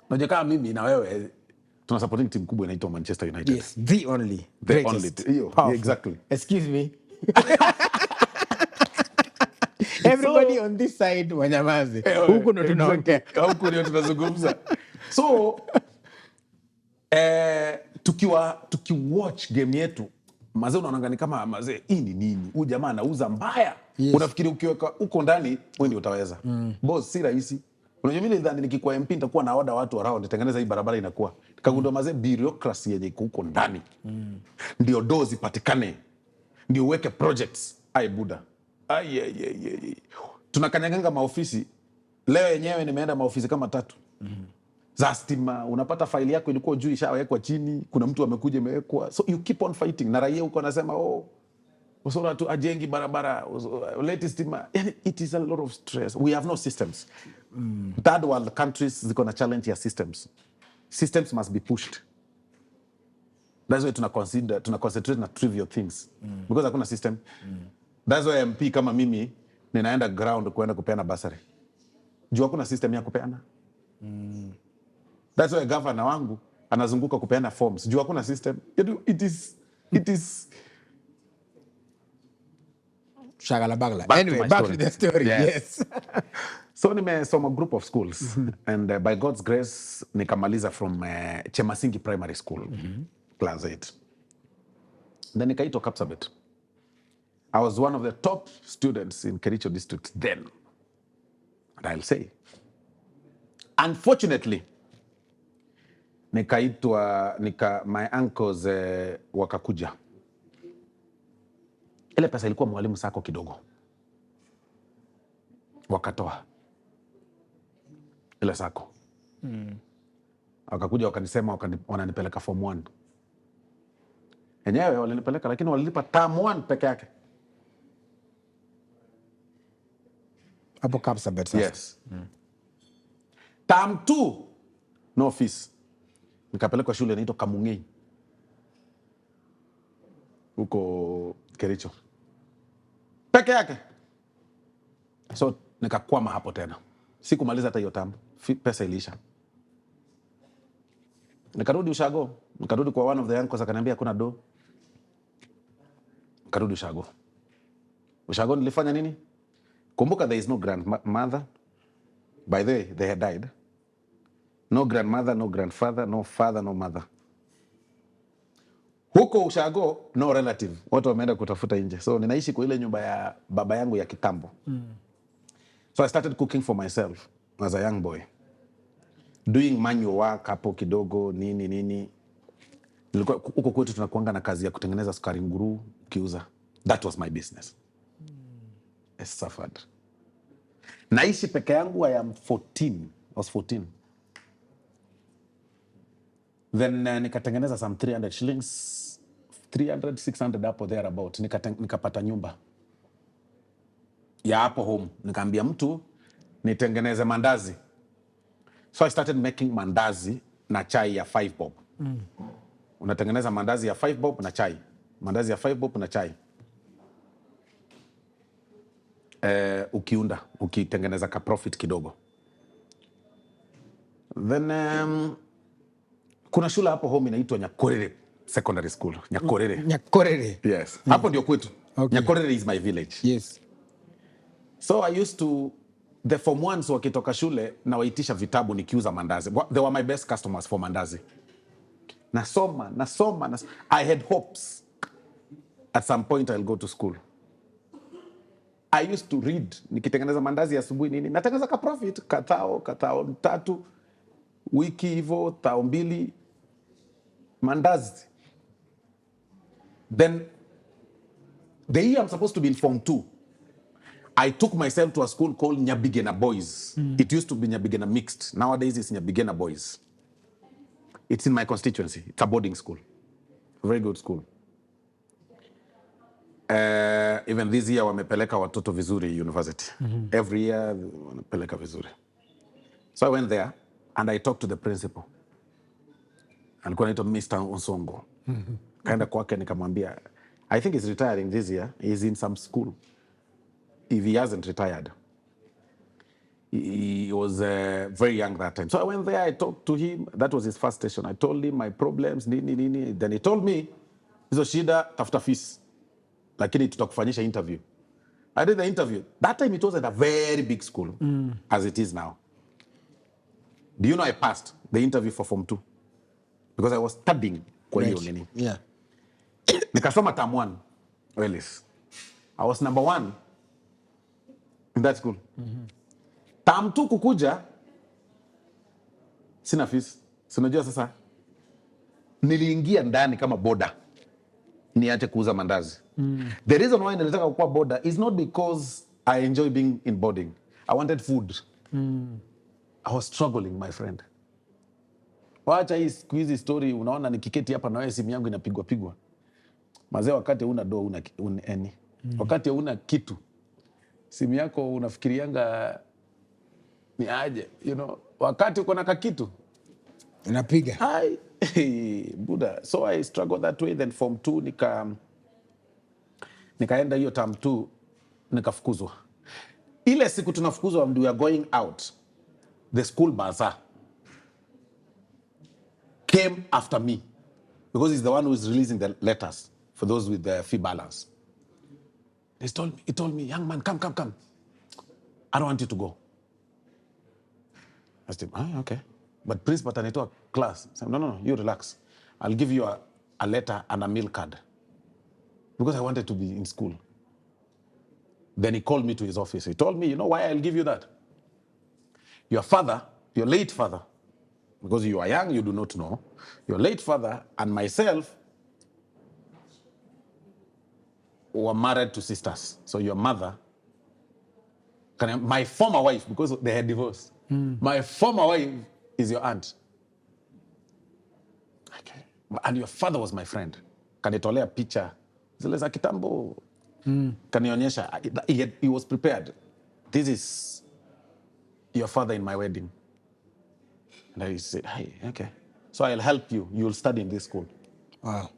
Unajua kama mimi na wewe tuna supporting team kubwa inaitwa Manchester United. Yes, the only. The only. Yeah, exactly. Excuse me. Everybody on this side wanyamaze. Huku ndo tunaongea. Huku ndio tunazungumza. So tukiwatch game yetu mazee unaona kama mazee hii ni nini? Huyu jamaa anauza mbaya. Yes. Unafikiri ukiweka huko ndani wewe ndio utaweza. Boss si rahisi. Unajua mimi nilidhani nikikuwa MP nitakuwa na order watu around tengeneza hii barabara inakuwa. Nikagundua mazee bureaucracy yenye iko huko ndani. Ndio dozi patikane. Ndio uweke projects. Ai buda. Tunakanyaganga maofisi. Leo yenyewe nimeenda maofisi kama 3. Za stima, unapata faili yako ilikuwa juu ishawekwa chini, kuna mtu amekuja imewekwa. So you keep on fighting. Na raia huko anasema Osoro tu ajengi barabara, leti stima. It is a lot of stress. We have no systems. Third world countries ziko na challenge ya systems. Systems must be pushed. That's why tuna concentrate na trivial things. Because hakuna system. That's why MP kama mimi ninaenda ground kuenda kupeana basari. Juu hakuna system ya kupeana. That's why governor wangu anazunguka kupeana forms. Juu hakuna system. It is shagala bagla. Anyway, back to the story. Yes. So nimesoma group of schools and by God's grace nikamaliza from Chemasingi Primary School, class 8. Then nikaitwa Captivate. I was one of the top students in Kericho district then. And I'll say, unfortunately, my uncles wakakuja. Ile pesa ilikuwa mwalimu sako kidogo. Wakatoa ile sako. Wakakuja wakanisema wananipeleka form 1. Enyewe walinipeleka lakini walilipa term 1 peke yake. Hapo Kapsabet sasa. Yes. Term 2 no fees. Nikapelekwa shule inaitwa Kamungei. Huko Kericho. Peke yake. So nikakwama hapo tena. Sikumaliza hata hiyo term. Pesa iliisha. Nikarudi ushago. Nikarudi kwa one of the uncles akaniambia kuna do. Nikarudi ushago. Ushago nilifanya nini? Kumbuka there is no grandmother. By the way, they had died. No grandmother, no grandfather, no father, no mother. Huko ushago, no relative. Watu wameenda kutafuta nje. So ninaishi kwa ile nyumba ya baba yangu ya kitambo. So I started cooking for myself as a young boy. Doing manual work hapo kidogo, nini. Huko kwetu tunakuanga na kazi ya kutengeneza sukari nguru, ukiuza. That was my business. I suffered. Naishi peke yangu, I am 14. I was 14. Then nikatengeneza some 300 shillings, 300, 600 hapo there about. Nikapata nyumba ya hapo home. Nikaambia mtu nitengeneze mandazi. So I started making mandazi na chai ya 5 bob. Unatengeneza mandazi ya 5 bob na chai. Mandazi ya 5 bob na chai. Ukitengeneza ka profit kidogo. Then kuna shule hapo home inaitwa Nyakorere Secondary School. Nyakorere. Yes. Hapo ndio kwetu. Okay. Nyakorere is my village. Yes. So I used to, the form 1s wakitoka shule na waitisha vitabu nikiuza mandazi. They were my best customers for mandazi. Nasoma. I had hopes. At some point I'll go to school. I used to read. Nikitengeneza mandazi ya asubuhi nini. Natengeneza ka profit. Katao 3. Wiki hivyo, 2 mandazi. Then, the year I'm supposed to be in form 2, I took myself to a school called Nyabigena Boys. It used to be Nyabigena Mixed. Nowadays, it's Nyabigena Boys. It's in my constituency. It's a boarding school. Very good school. Even this year, wamepeleka watoto vizuri university. Every year, wamepeleka vizuri. So I went there. And I talked to the principal. Alikuwa anaitwa Mr. Osongo. Kaenda kwake nikamwambia, I think he's retiring this year. He's in some school. If he hasn't retired, He was very young that time. So I went there, I talked to him. That was his first station. I told him my problems, nini. Then he told me, hizo shida, tafuta fees. Lakini tutakufanyisha interview. I did the interview. That time it was at a very big school, as it is now. Do you know I passed the interview for Form 2? Because I was studying kwa hiyo nini. Yeah. Nikasoma term 1, Willis. I was number 1 in that school. Term 2 kukuja, sina fees. Sinajua sasa, niliingia ndani kama boda. Niache kuuza mandazi. The reason why nilitaka kuwa boda is not because I enjoy being in boarding. I wanted food. I was struggling, my friend. Wacha hii siku hizi story, unaona nikiketi hapa na wewe simu yangu inapigwa. Mazee, wakati una do una eni. Wakati una kitu, simu yako unafikirianga ni aje, you know. Wakati uko na kakitu Unapiga. Buddha. So I struggled that way. Then Form 2 nikaenda hiyo term 2 nikafukuzwa. Ile siku tunafukuzwa, we are going out, the school bazaar came after me because he's the one who is releasing the letters for those with the fee balance. He told me, young man, come. I don't want you to go. I said, okay. But principal atanitoa class. I said, no, you relax. I'll give you a letter and a meal card. Because I wanted to be in school. Then he called me to his office. He told me, you know why I'll give you that? Your father, your late father, because you are young, you do not know, your late father and myself were married to sisters. So your mother, my former wife, because they had divorced, my former wife is your aunt. Okay. And your father was my friend. Kanitolea picha zile za kitambo. Kanionyesha. He was prepared. This is your father in my wedding. And I said, hey, okay. So I'll help you. You'll study in this school. Wow.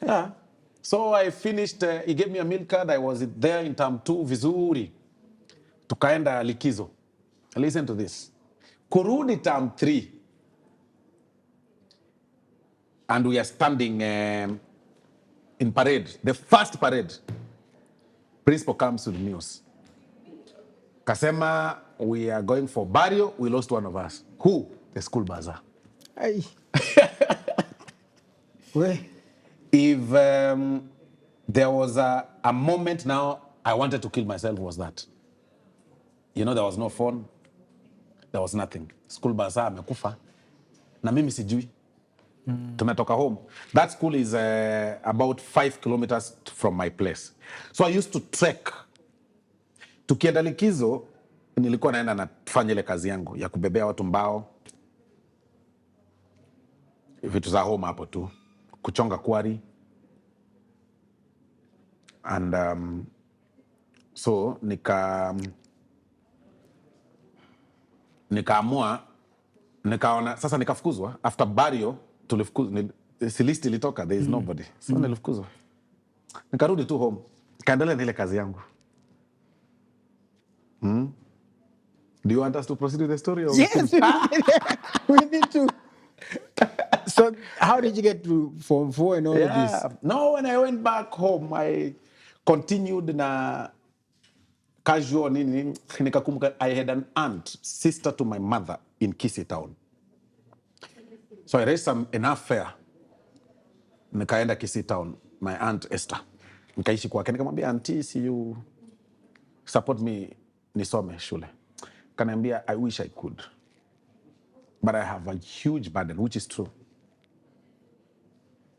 Yeah. So I finished, he gave me a meal card. I was there in term 2, vizuri. Tukaenda likizo. Listen to this. Kurudi term 3. And we are standing in parade, the first parade. Principal comes to the news. Kasema, we are going for burial. We lost one of us. Who? The school bazaar. Hey. Where? If there was a moment now I wanted to kill myself, was that. You know, there was no phone. There was nothing. School bazaar amekufa. Na mimi sijui. Tumetoka home. That school is about 5 kilometers from my place. So I used to trek. Tukienda likizo, nilikuwa naenda nafanya ile kazi yangu ya kubebea watu mbao. Vitu za home hapo tu. Kuchonga kwari. And so nikaamua, nikaona, sasa nikafukuzwa. After burial, tulifukuzwa. Si list ilitoka, there is nobody. So nilifukuzwa. Nikarudi tu home. Kaendelea na ile kazi yangu. Do you want us to proceed with the story? Or Yes, we need to. So how did you get to Form 4 and all of this? No, when I went back home, I continued na casual nini. Nikakumbuka, I had an aunt, sister to my mother in Kisii town. So I raised enough fare. Nikaenda Kisii town, my aunt Esther. Nikaishi kwake, nikamwambia, auntie, see you support me nisome shule. Kaniambia, I wish I could. But I have a huge burden, which is true.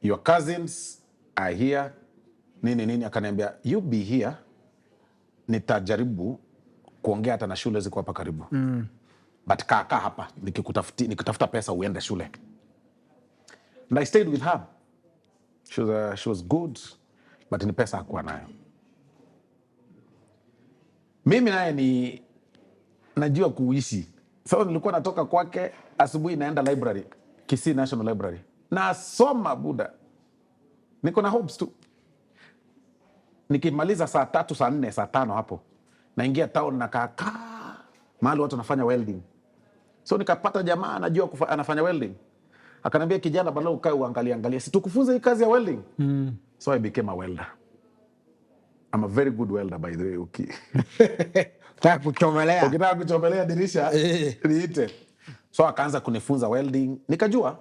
Your cousins are here. Nini. Akaniambia, you be here. Nitajaribu kuongea hata na shule ziko hapa karibu. But kaa hapa. Nikitafuta pesa uende shule. And I stayed with her. She was good. But ni pesa hakuwa nayo. Mimi naye ni najua kuishi. So nilikuwa natoka kwake asubuhi naenda library, Kisii National Library. Nasoma Buddha. Niko na hopes tu. Nikimaliza saa 3, saa 4, saa 5 hapo. Naingia town na kaa mahali watu wanafanya welding. So nikapata jamaa anajua anafanya welding. Akaniambia, kijana, badala ukae uangalie, si tukufunze hii kazi ya welding. So I became a welder. I'm a very good welder, by the way. Okay. Ukitaka kuchomelea dirisha niite. So akaanza kunifunza welding, nikajua.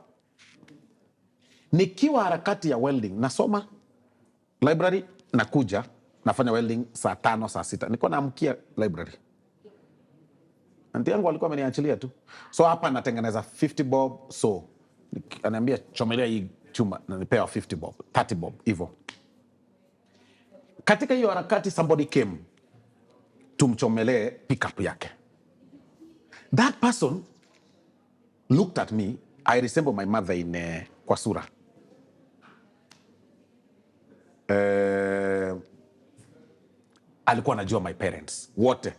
Nikiwa harakati ya welding, nasoma library, nakuja nafanya welding saa 5 saa 6. Nilikuwa naamkia library. Aunti yangu alikuwa ameniachilia tu. So hapa natengeneza 50 bob, so ananiambia chomelea hii chuma, na nipewa 50 bob, 30 bob hivyo. Katika hiyo harakati somebody came tumchomelee pickup yake. That person looked at me. I resemble my mother in kwa sura. Alikuwa anajua my parents wote.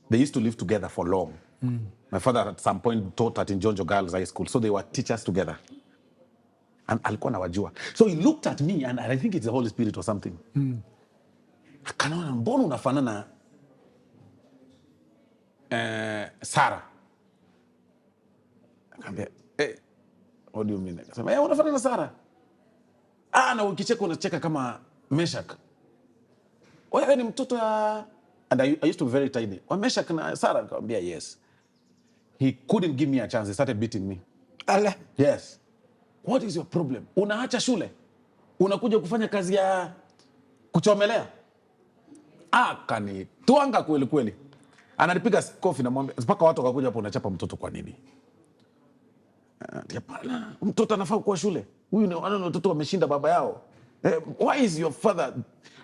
They used to live together for long. My father at some point taught at Njonjo Girls High School, so they were teachers together. And alikuwa anawajua. So he looked at me, and I think it's the Holy Spirit or something. Akanaona, mbona unafanana Sarah? Akambia, what do you mean? Akasema, unafanana Sarah. Na ukicheka unacheka kama Meshach. Wewe ni mtoto ya... And I used to be very tiny. Meshach na Sarah? Akambia, yes. He couldn't give me a chance. He started beating me. Allah. Yes. What is your problem? Unaacha shule? Unakuja kufanya kazi ya kuchomelea? Kanituanga kweli kweli. Ananipiga kofi na mwambia, mpaka watu wakakuja hapo, unachapa mtoto kwa nini? Hapana, mtoto anafaa kuwa shule. Huyu ni watoto wameshinda baba yao. Why is your father...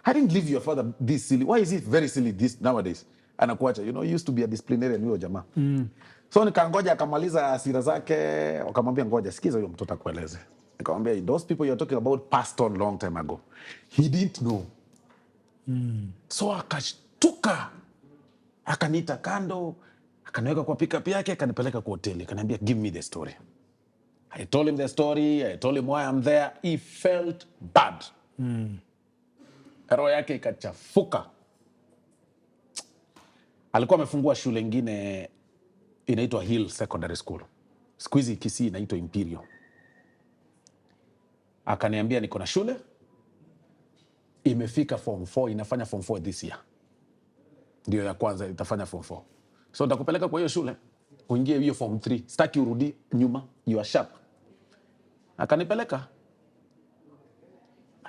I didn't leave your father this silly. Why is he very silly this nowadays? Anakuacha. You know, he used to be a disciplinarian huyo jamaa. So nikangoja akamaliza hasira zake, wakamwambia ngoja sikiza huyo mtoto akueleze. Nikamwambia, those people you're talking about passed on long time ago. He didn't know. So akashtuka. Akaniita kando, akaniweka kwa pickup yake, akanipeleka kwa hoteli, akaniambia, give me the story. I told him the story, I told him why I'm there. He felt bad. Roho yake ikachafuka. Alikuwa amefungua shule ingine inaitwa Hill Secondary School. Siku hizi Kisii inaitwa Imperial. Akaniambia niko na shule, imefika form 4, inafanya form 4 this year. Ndio ya kwanza itafanya form 4. So nitakupeleka kwa hiyo shule, uingie hiyo form 3. Sitaki urudi nyuma, you are sharp. Akanipeleka.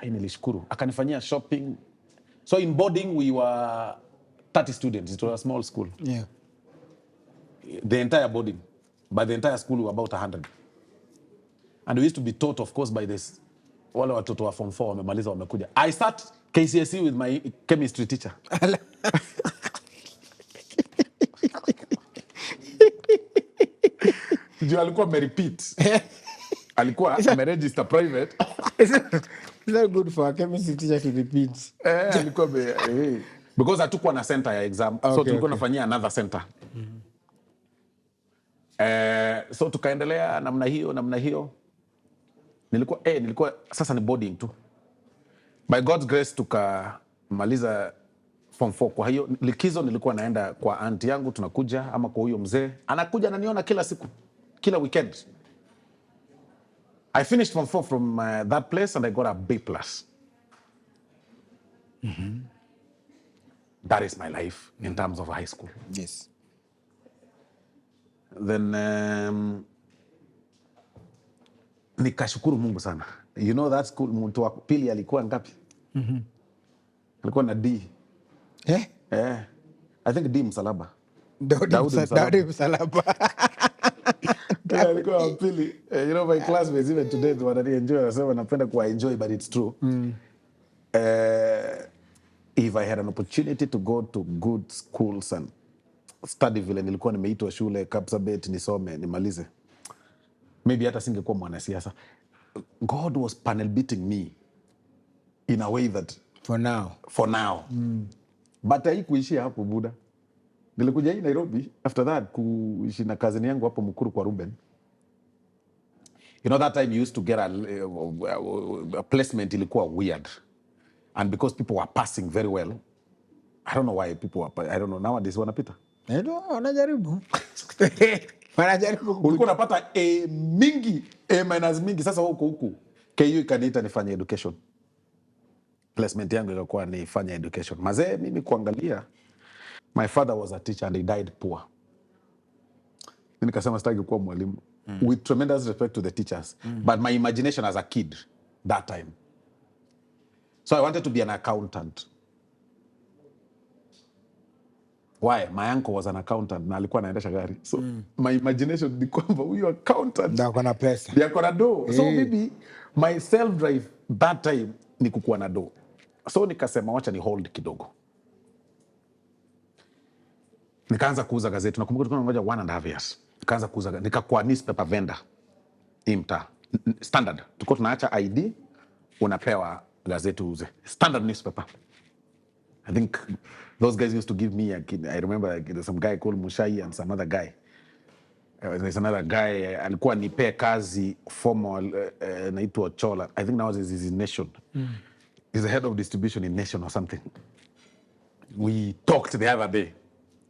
Nilishukuru. Akanifanyia shopping. So in boarding we were 30 students. It was a small school. Yeah. The entire boarding. By the entire school we were about 100. And we used to be taught, of course, by this. Wale watoto wa form 4 wamemaliza wamekuja. I start KCSE with my chemistry teacher. Juu alikuwa amerepeat. Alikuwa ameregister private. It's not good for a chemistry teacher to repeat. Alikuwa because hatukuwa na center ya exam. Okay, so tulikuwa nafanyia another center. So tukaendelea namna hiyo. Nilikuwa sasa ni boarding tu. By God's grace tukamaliza form 4. Kwa hiyo likizo nilikuwa naenda kwa aunti yangu, tunakuja ama kwa huyo mzee. Anakuja ananiona kila siku, kila weekend. I finished form 4 from that place and I got a B+. That is my life in terms of high school. Yes. Then nikashukuru Mungu sana. You know that school, mtu wa pili alikuwa ngapi? Alikuwa na D. I think D msalaba. Daudi msalaba. Alikuwa wa pili. You know my classmates even today wanani enjoy, wanasema napenda kuwa enjoy, but it's true. If I had an opportunity to go to good schools and study vile nilikuwa nimeitwa shule captivate nisome nimalize, maybe hata singekuwa mwanasiasa. God was panel beating me in a way that for now. But haikuishia hapo buda. Nilikuja hii Nairobi after that kuishi na cousin yangu hapo Mukuru kwa Ruben. You know that time you used to get a placement ilikuwa weird. And because people were passing very well, I don't know why people were, I don't know, nowadays wanapita. Ndio wanajaribu. Wanajaribu. Ulikuwa unapata A mingi, A minus mingi. Sasa huku KU ikaniita nifanye education. Placement yangu ilikuwa nifanye education. Mazee mimi kuangalia, my father was a teacher and he died poor. Mimi nikasema sitaki kuwa mwalimu. With tremendous respect to the teachers. But my imagination as a kid that time. So I wanted to be an accountant. Why? My uncle was an accountant na alikuwa anaendesha gari. So my imagination ni kwamba huyu accountant ndio kuna pesa. Ndio kuna do. So maybe my self drive that time ni kukuwa na do. So nikasema wacha ni hold kidogo. Nikaanza kuuza gazeti. Nakumbuka tulikuwa tunangoja 1.5 years. Nikaanza kuuza, nikakuwa newspaper vendor. Imta standard. Tulikuwa tunaacha ID, unapewa gazeti uuze. Standard newspaper. I think those guys used to give me I remember there's some guy called Mushai and some other guy. There's another guy alikuwa nipe kazi formal naitwa Chola. I think now is in Nation. He's the head of distribution in Nation or something. We talked the other day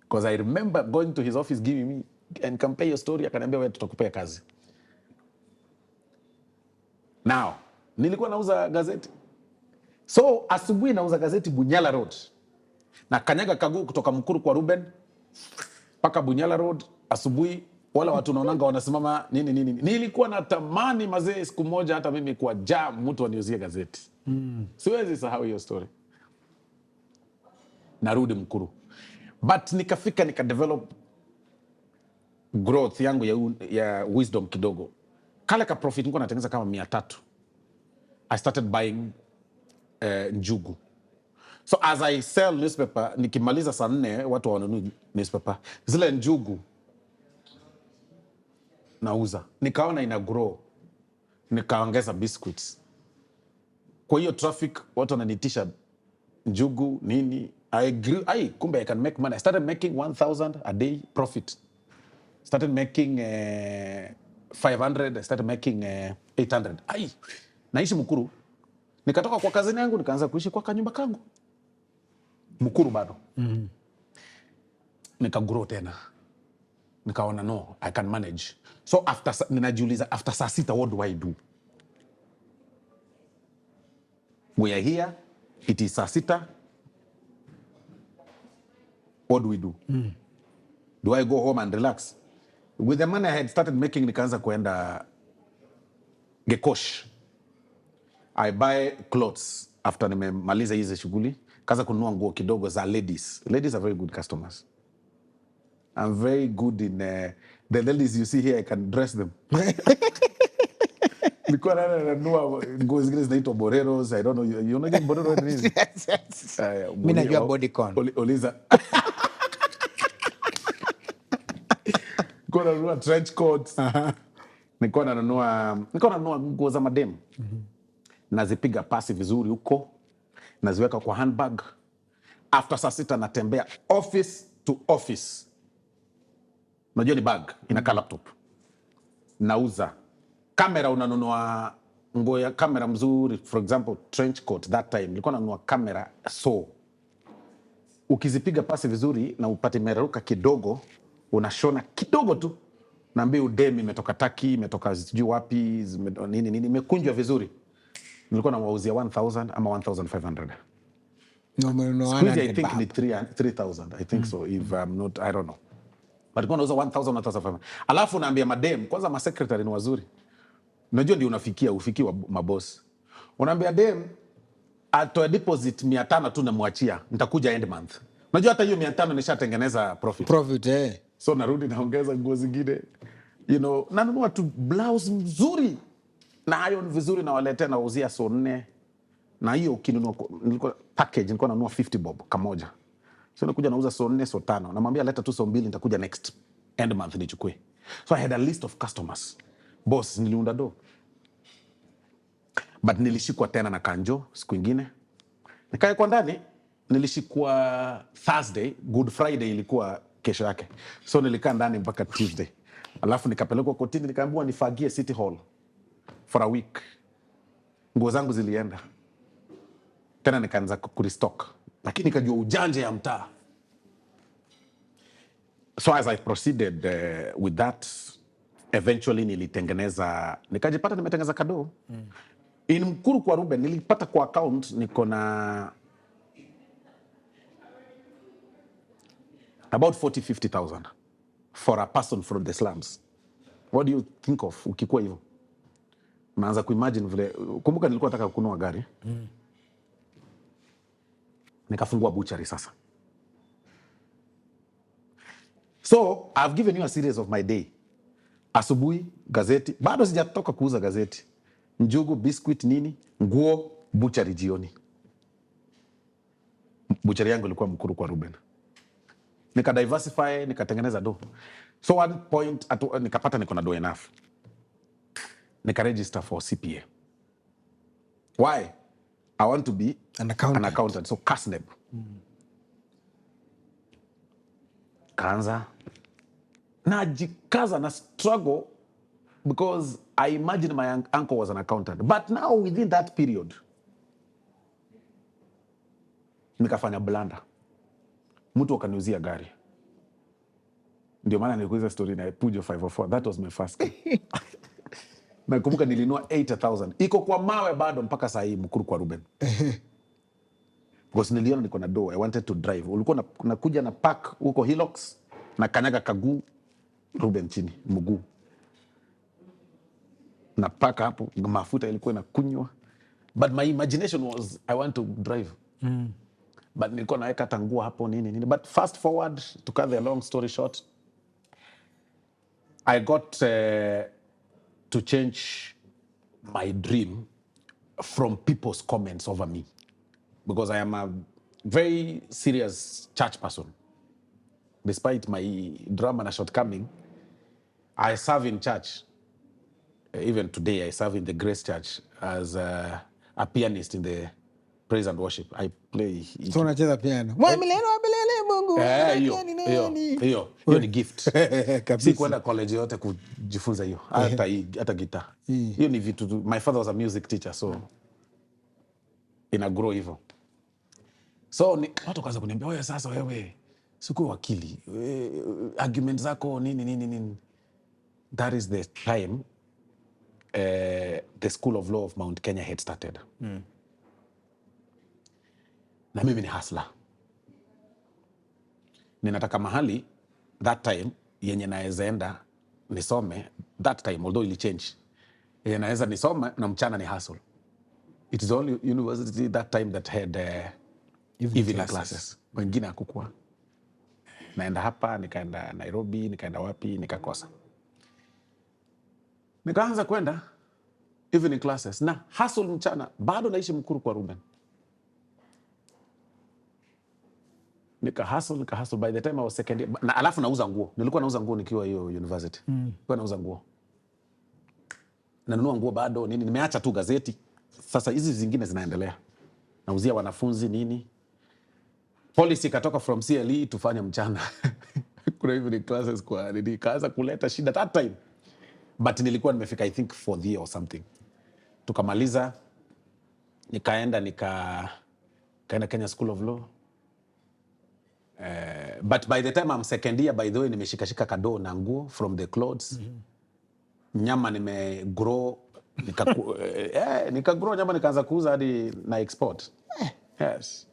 because I remember going to his office giving me and compare your story, akaniambia wewe tutakupea kazi. Now, nilikuwa nauza gazeti. So asubuhi nauza gazeti Bunyala Road. Na kanyaga kaguu kutoka Mkuru kwa Ruben paka Bunyala Road asubuhi, wala watu naonanga wanasimama nini. Nilikuwa natamani mazee siku moja hata mimi kwa jam mtu aniuzie gazeti. Siwezi sahau hiyo story. Narudi Mkuru. But nikafika develop growth yangu ya wisdom kidogo. Kale ka profit nilikuwa natengeneza kama 300. I started buying njugu. So as I sell newspaper, nikimaliza saa 4 watu wanunui newspaper. Zile njugu nauza. Nikaona ina grow. Nikaongeza biscuits. Kwa hiyo traffic watu wananitisha njugu nini. I grew, kumbe I can make money. I started making 1,000 a day profit. Started making 500, I started making 800. Naishi Mkuru. Nikatoka kwa kazini yangu nikaanza kuishi kwa kanyumba kangu. Mkuru bado. Nikagrow tena. Nikaona no, I can manage. So ninajiuliza after saa 6 what do I do? We are here. It is saa 6. What do we do? Do I go home and relax? With the money I had started making, nikaanza kuenda Gekosh. I buy clothes after nimemaliza hizi shughuli. Kaanza kununua nguo kidogo za ladies. Ladies are very good customers. I'm very good in the ladies you see here, I can dress them. Nilikuwa nanunua nguo zingine zinaitwa boreros. I don't know, you know borero what it is? Yes. Mimi najua bodycon. Oliza. Nilikuwa nanunua trench coats. Nilikuwa nanunua nguo za madem. Nazipiga pasi vizuri huko. Naziweka kwa handbag. After saa 6 natembea office to office. Unajua ni bag, inakaa laptop. Nauza. Kamera unanunua nguo ya kamera mzuri, for example trench coat that time. Nilikuwa nanunua kamera so. Ukizipiga pasi vizuri na upate meraruka kidogo, unashona kidogo tu. Naambia udemi imetoka Turkey, imetoka sijui wapi, nini imekunjwa vizuri. Nilikuwa nawauzia 1,000 ama 1,500. No, I think ni 3,000. I think so if I'm not, I don't know. But nilikuwa nauza 1,000, 1,500. Alafu naambia madem, kwanza ma secretary ni wazuri. Unajua ndio ufikiwa maboss. Unaambia dem atoe deposit 500 tu namwachia, nitakuja end month. Unajua hata hiyo 500 nishatengeneza profit. So narudi naongeza nguo zingine. Nanunua tu blouse mzuri na iron vizuri na waletea nauzia so 4. Na hiyo ukinunua nilikuwa package nilikuwa nanunua 50 bob kamoja. So nakuja nauza so 4 so 5. Namwambia leta tu so 2 nitakuja next end month nichukue. So I had a list of customers. Boss niliunda do. But nilishikwa tena na kanjo siku nyingine. Nikae kwa ndani, nilishikwa Thursday, Good Friday ilikuwa kesho yake. So nilikaa ndani mpaka Tuesday. Alafu nikapelekwa kotini, nikaambiwa nifagie City Hall for a week. Nguo zangu zilienda. Tena nikaanza kurestock. Lakini nikajua ujanja ya mtaa. So as I proceeded with that, eventually nikajipata nimetengeneza kado. In Mkuru kwa Ruben, nilipata kwa account niko na about 40-50,000 for a person from the slums. What do you think of ukikuwa hivyo? Naanza kuimagine vile, kumbuka nilikuwa nataka kununua gari. Nikafungua butchery sasa. So, I've given you a series of my day. Asubuhi, gazeti. Bado sijatoka kuuza gazeti. Njugu, biscuit, nini, nguo, butchery jioni. Butchery yangu ilikuwa Mkuru kwa Ruben. Nika diversify, nikatengeneza do. So one point, nikapata niko na do enough. Nika register for CPA. Why? I want to be an accountant. So CASNEB. Kaanza. Najikaza na struggle because I imagine my uncle was an accountant. But now within that period, nikafanya blanda. Mtu akaniuzia gari. Ndio maana nilikuuliza story na Pujo 504. That was my first car. Nakumbuka nilinunua 80,000. Iko kwa mawe bado mpaka saa hii Mkuru kwa Ruben. Because niliona niko na do. I wanted to drive. Ulikuwa nakuja na park huko Hilux na kanyaga kaguu Ruben chini mguu. Na park hapo mafuta ilikuwa inakunywa. But my imagination was I want to drive. But nilikuwa naweka tangua hapo nini. But fast forward, to cut the long story short, I got to change my dream from people's comments over me. Because I am a very serious church person. Despite my drama and shortcoming, I serve in church. Even today, I serve in the Grace Church as a pianist in the praise and worship. I play. So unacheza piano. Mwamileno abelele Mungu. Hiyo ni gift. Si kwenda college yote kujifunza hiyo. Hata guitar. Hiyo ni vitu. My father was a music teacher, so ina grow hivyo. So watu kaanza kuniambia wewe sasa wewe siku wakili. Argument zako nini. That is the time the School of Law of Mount Kenya had started. Na mimi ni hustler. Ninataka mahali that time yenye naweza enda nisome that time, although ili change. Yenye naweza nisome na mchana ni hustle. It is only university that time that had evening classes. Wengine hakukuwa. Naenda hapa, nikaenda Nairobi, nikaenda wapi, nikakosa. Nikaanza kwenda evening classes na hustle mchana. Bado naishi Mkuru kwa Ruben. Nika hustle by the time I was second year. Na alafu nauza nguo. Nilikuwa nauza nguo nikiwa hiyo university. Nilikuwa nauza nguo. Nanunua nguo bado nini. Nimeacha tu gazeti. Sasa hizi zingine zinaendelea. Nauzia wanafunzi nini. Policy katoka from CLE tufanye mchana. Kuna evening classes kwa nini. Kaanza kuleta shida that time. But nilikuwa nimefika I think 4th year or something. Tukamaliza. Nikaenda Kenya School of Law. But by the time I'm second year, by the way, nimeshikashika kado na nguo from the clothes. Nyama nimegrow, nikagrow nyama nikaanza kuuza hadi na export. Yes.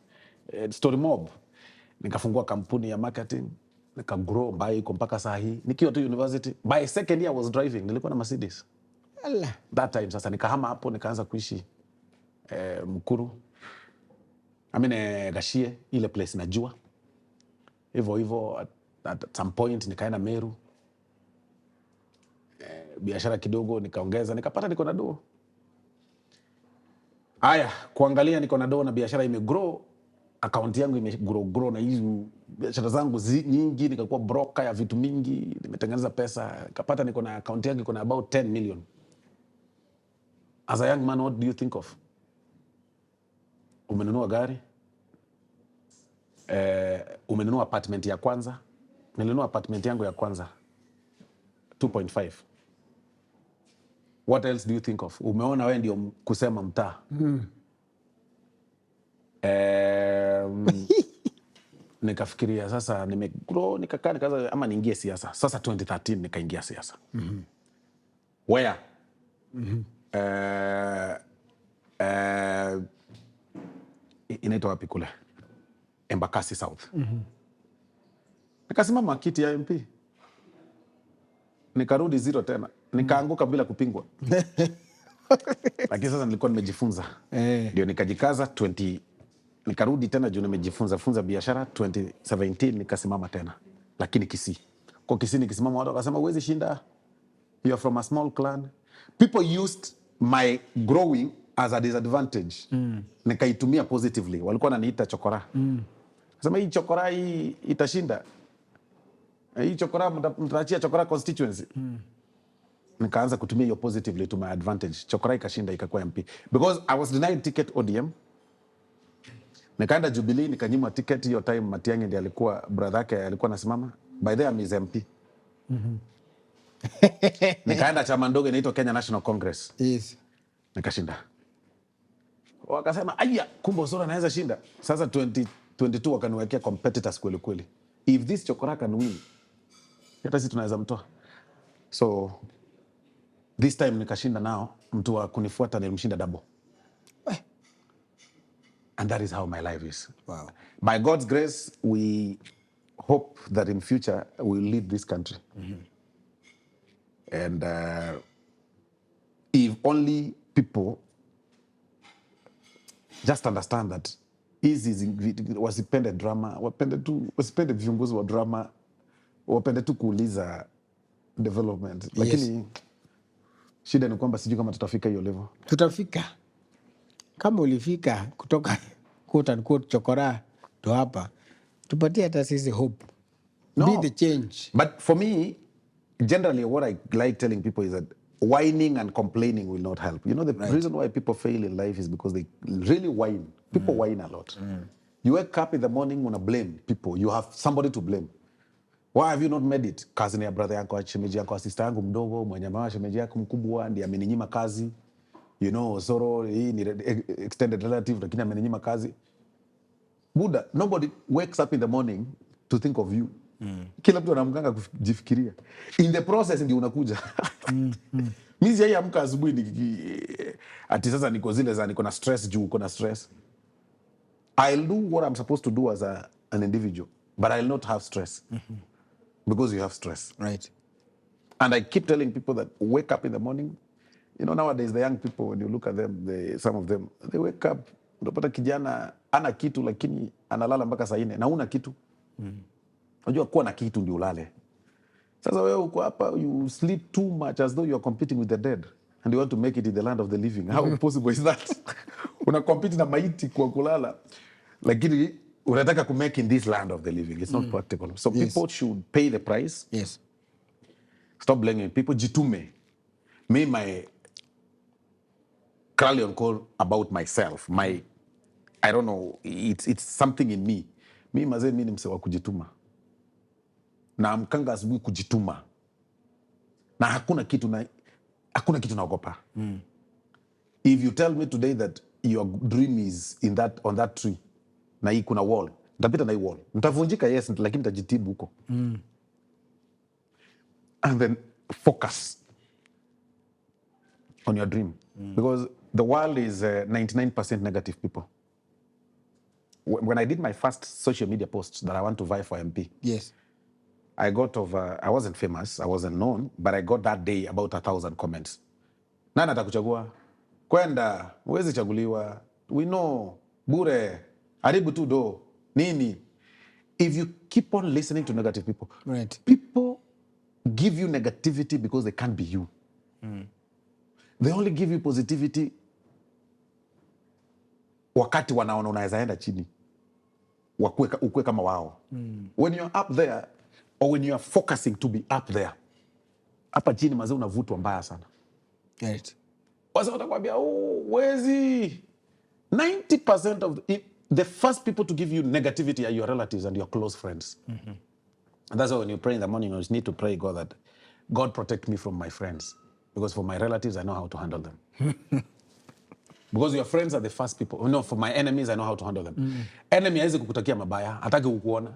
Story mob. Nikafungua kampuni ya marketing, nikagrow mpaka iko mpaka saa hii. Nikiwa tu university, by second year I was driving, nilikuwa na Mercedes. That time sasa nikahama hapo nikaanza kuishi Mkuru. Gashie ile place najua. Hivyo at some point nikaenda Meru. Biashara kidogo nikaongeza, nikapata niko na do. Haya, kuangalia niko na do na biashara imegrow, account yangu imegrow na hizo biashara zangu nyingi, nikakuwa broker ya vitu mingi, nimetengeneza pesa, nikapata niko na account yangu iko na about 10 million. As a young man, what do you think of? Umenunua gari? Umenunua apartment ya kwanza. Nilinunua apartment yangu ya kwanza 2.5. What else do you think of? Umeona wewe ndio kusema mtaa. nikafikiria sasa nimegrow nikakaa nikaanza ama niingie siasa. Sasa 2013 nikaingia siasa. Where? Inaitwa wapi kule? Embakasi South. Nikasimama kiti ya MP. Nikarudi zero tena. Nikaanguka bila kupingwa. Lakini sasa nilikuwa nimejifunza. Ndio nikajikaza nikarudi tena juu nimejifunza biashara 2017 nikasimama tena. Lakini Kisii. Kwa Kisii nikisimama watu wakasema huwezi shinda. You are from a small clan. People used my growing as a disadvantage. Nikaitumia positively. Walikuwa wananiita chokora. Sema hii chokora hii itashinda. Hii chokora mtaachia chokora constituency. Nikaanza kutumia hiyo positively to my advantage. Chokora ikashinda ikakuwa MP. Because I was denied ticket ODM. Nikaenda Jubilee nikanyimwa ticket hiyo time Matiang'i ndiye alikuwa brother yake alikuwa anasimama. By the way is MP. Nikaenda chama ndogo inaitwa Kenya National Congress. Yes. Nikashinda. Wakasema aya kumbe Osoro anaweza shinda. Sasa 2022 wakaniwekea competitors kweli kweli. If this chokora can win, hata sisi tunaweza mtoa. So this time nikashinda nao, mtu wa kunifuata nilimshinda double. And that is how my life is. Wow. By God's grace, we hope that in future we'll lead this country. And if only people just understand that wasipende drama, wasipende viongozi wa drama, wapende tu kuuliza development. Lakini shida ni kwamba sijui kama tutafika hiyo level. Tutafika. Kama ulifika kutoka quote unquote chokora to hapa, tupatie hata sisi hope. No. Be the change. But for me, generally what I like telling people is that whining and complaining will not help. You know, the reason why people fail in life is because they really whine. People whine a lot. You wake up in the morning, wanna blame people. You have somebody to blame. Why have you not made it? Kazi ni ya brother yako, shemeji yako, sister yangu mdogo, mwenye mama shemeji yako mkubwa ndiye ameninyima kazi. You know, Osoro, hii ni extended relative, lakini ameninyima kazi. Buddha, nobody wakes up in the morning to think of you. Kila mtu anamkanga kujifikiria. In the process ndio unakuja. Mimi sija amka asubuhi ati sasa niko zile za niko na stress juu uko na stress. I'll do what I'm supposed to do as an individual, but I'll not have stress. Because you have stress. Right. And I keep telling people that wake up in the morning. You know, nowadays the young people, when you look at them, some of them, they wake up, unapata kijana ana kitu lakini analala mpaka saa 4 na una kitu. Unajua kuwa na kitu ndio ulale. Sasa wewe uko hapa, you sleep too much as though you are competing with the dead and you want to make it in the land of the living. How possible is that? Una compete na maiti kwa kulala. Lakini unataka ku make in this land of the living. It's not practical. So people should pay the price. Yes. Stop blaming people. Jitume. Me, my call about myself. I don't know. It's something in me. Mi mazee mi ni mse wa kujituma. Na amkanga asubuhi kujituma. Na hakuna kitu naogopa. If you tell me today that your dream is on that tree, na hii kuna wall, nitapita na hii wall. Nitavunjika yes, lakini nitajitibu huko. And then focus on your dream. Because the world is 99% negative people. When I did my first social media post that I want to vie for MP, Yes. I wasn't famous, I wasn't known, but I got that day about 1,000 comments. Nani atakuchagua? Kwenda, huwezi chaguliwa. We know, bure, haribu tu do, nini. If you keep on listening to negative people, Right. people give you negativity because they can't be you. They only give you positivity wakati wanaona unaweza enda chini. Ukue kama wao. When you're up there, or when you are focusing to be up there, hapa chini mazee unavutwa mbaya sana. Right. Wasa watakwambia, wezi. 90% of the first people to give you negativity are your relatives and your close friends. And that's why when you pray in the morning, you need to pray God that God protect me from my friends. Because for my relatives, I know how to handle them. Because your friends are the first people. No, for my enemies, I know how to handle them. Enemy hawezi kukutakia mabaya, hataki kukuona.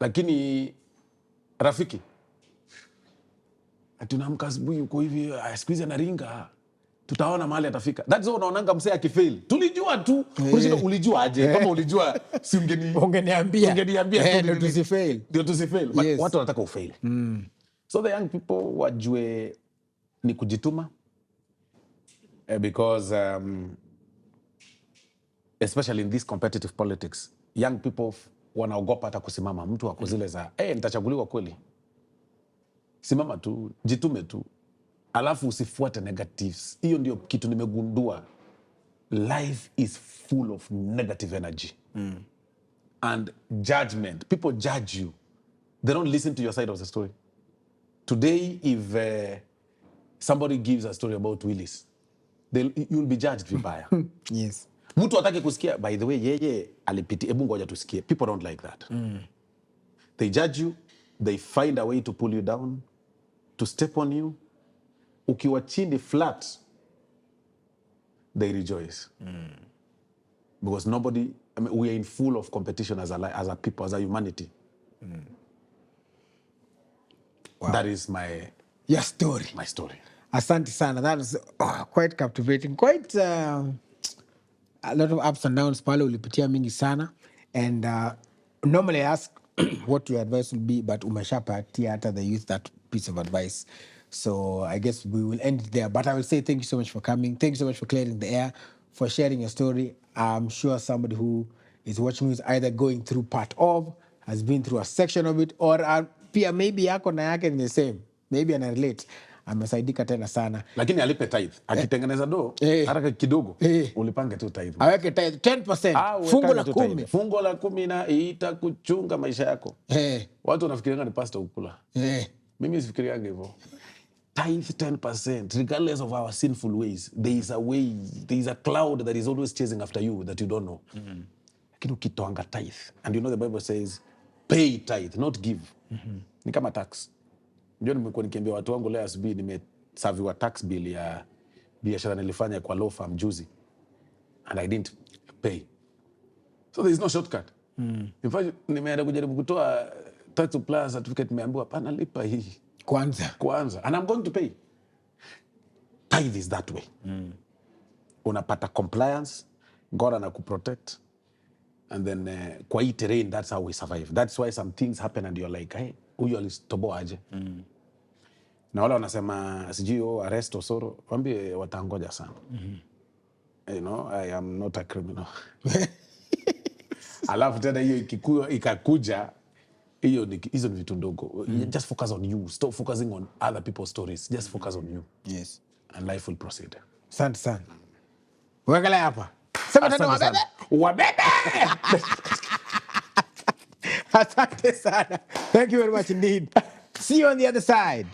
Lakini rafiki, tunamka asubuhi uko hivi, siku hizi anaringa. Tutaona mahali atafika. That's why unaonanga msee akifail. Tulijua tu. Ulijua aje? Kama ulijua si ungeniambia. Ndio tusifail. Ndio tusifail. But watu wanataka ufail. So the young people wajue ni kujituma. Because especially in this competitive politics, young people wanaogopa hata kusimama. Mtu ako zile za, nitachaguliwa kweli. Simama tu, jitume tu. Alafu usifuate negatives. Hiyo ndio kitu nimegundua. Life is full of negative energy. And judgment. People judge you. They don't listen to your side of the story. Today, if somebody gives a story about Willis, you'll be judged vibaya. Yes. Mtu hataki kusikia, by the way, yeye alipiti, hebu ngoja tusikie. People don't like that. They judge you. They find a way to pull you down, to step on you. Ukiwa chini flat, they rejoice. Because nobody, we are in full of competition as a people, as a humanity. Wow. That is your story. My story. Asante sana. That is quite captivating. Quite a lot of ups and downs pale ulipitia mingi sana. And normally I ask what your advice will be, but umeshapatia hata the youth that piece of advice. So I guess we will end it there. But I will say thank you so much for coming. Thank you so much for clearing the air, for sharing your story. I'm sure somebody who is watching is either going through part of, has been through a section of it, or pia maybe yako na yake ni the same. Maybe ana relate. Amesaidika tena sana. Lakini alipe tithe. Akitengeneza do, haraka kidogo, ulipange tu tithe. Aweke tithe 10%. Fungu la 10. Fungu la 10 na itakuchunga maisha yako. Watu wanafikirianga ni pastor ukula. Mimi sifikirianga hivyo. Tithe 10%, regardless of our sinful ways. There is a way, there is a cloud that is always chasing after you that you don't know. Lakini ukitoanga tithe, and you know the Bible says, pay tithe, not give. Ni kama tax. Ndio nimekuwa nikiambia watu wangu leo asubuhi nimeserviwa tax bill ya biashara nilifanya kwa law firm juzi. And I didn't pay. So there is no shortcut. In fact, nimeenda kujaribu kutoa title plus certificate, nimeambiwa hapana, lipa hii. Kwanza. And I'm going to pay. Tithe is that way. Unapata compliance, God anakuprotect. And then kwa hii terrain, that's how we survive. That's why some things happen and you're like, hey, huyu alitoboa aje. Na wale wanasema sijui arrest Osoro, waambie watangoja sana. You know, I am not a criminal. Alafu tena hiyo ikakuja, hizo ni vitu ndogo. Just focus on you. Stop focusing on other people's stories. Just focus on you. Yes. And life will proceed. Asante sana. Wekala hapa. Sema tena wabebe. Wabebe! Asante sana. Thank you very much indeed. See you on the other side.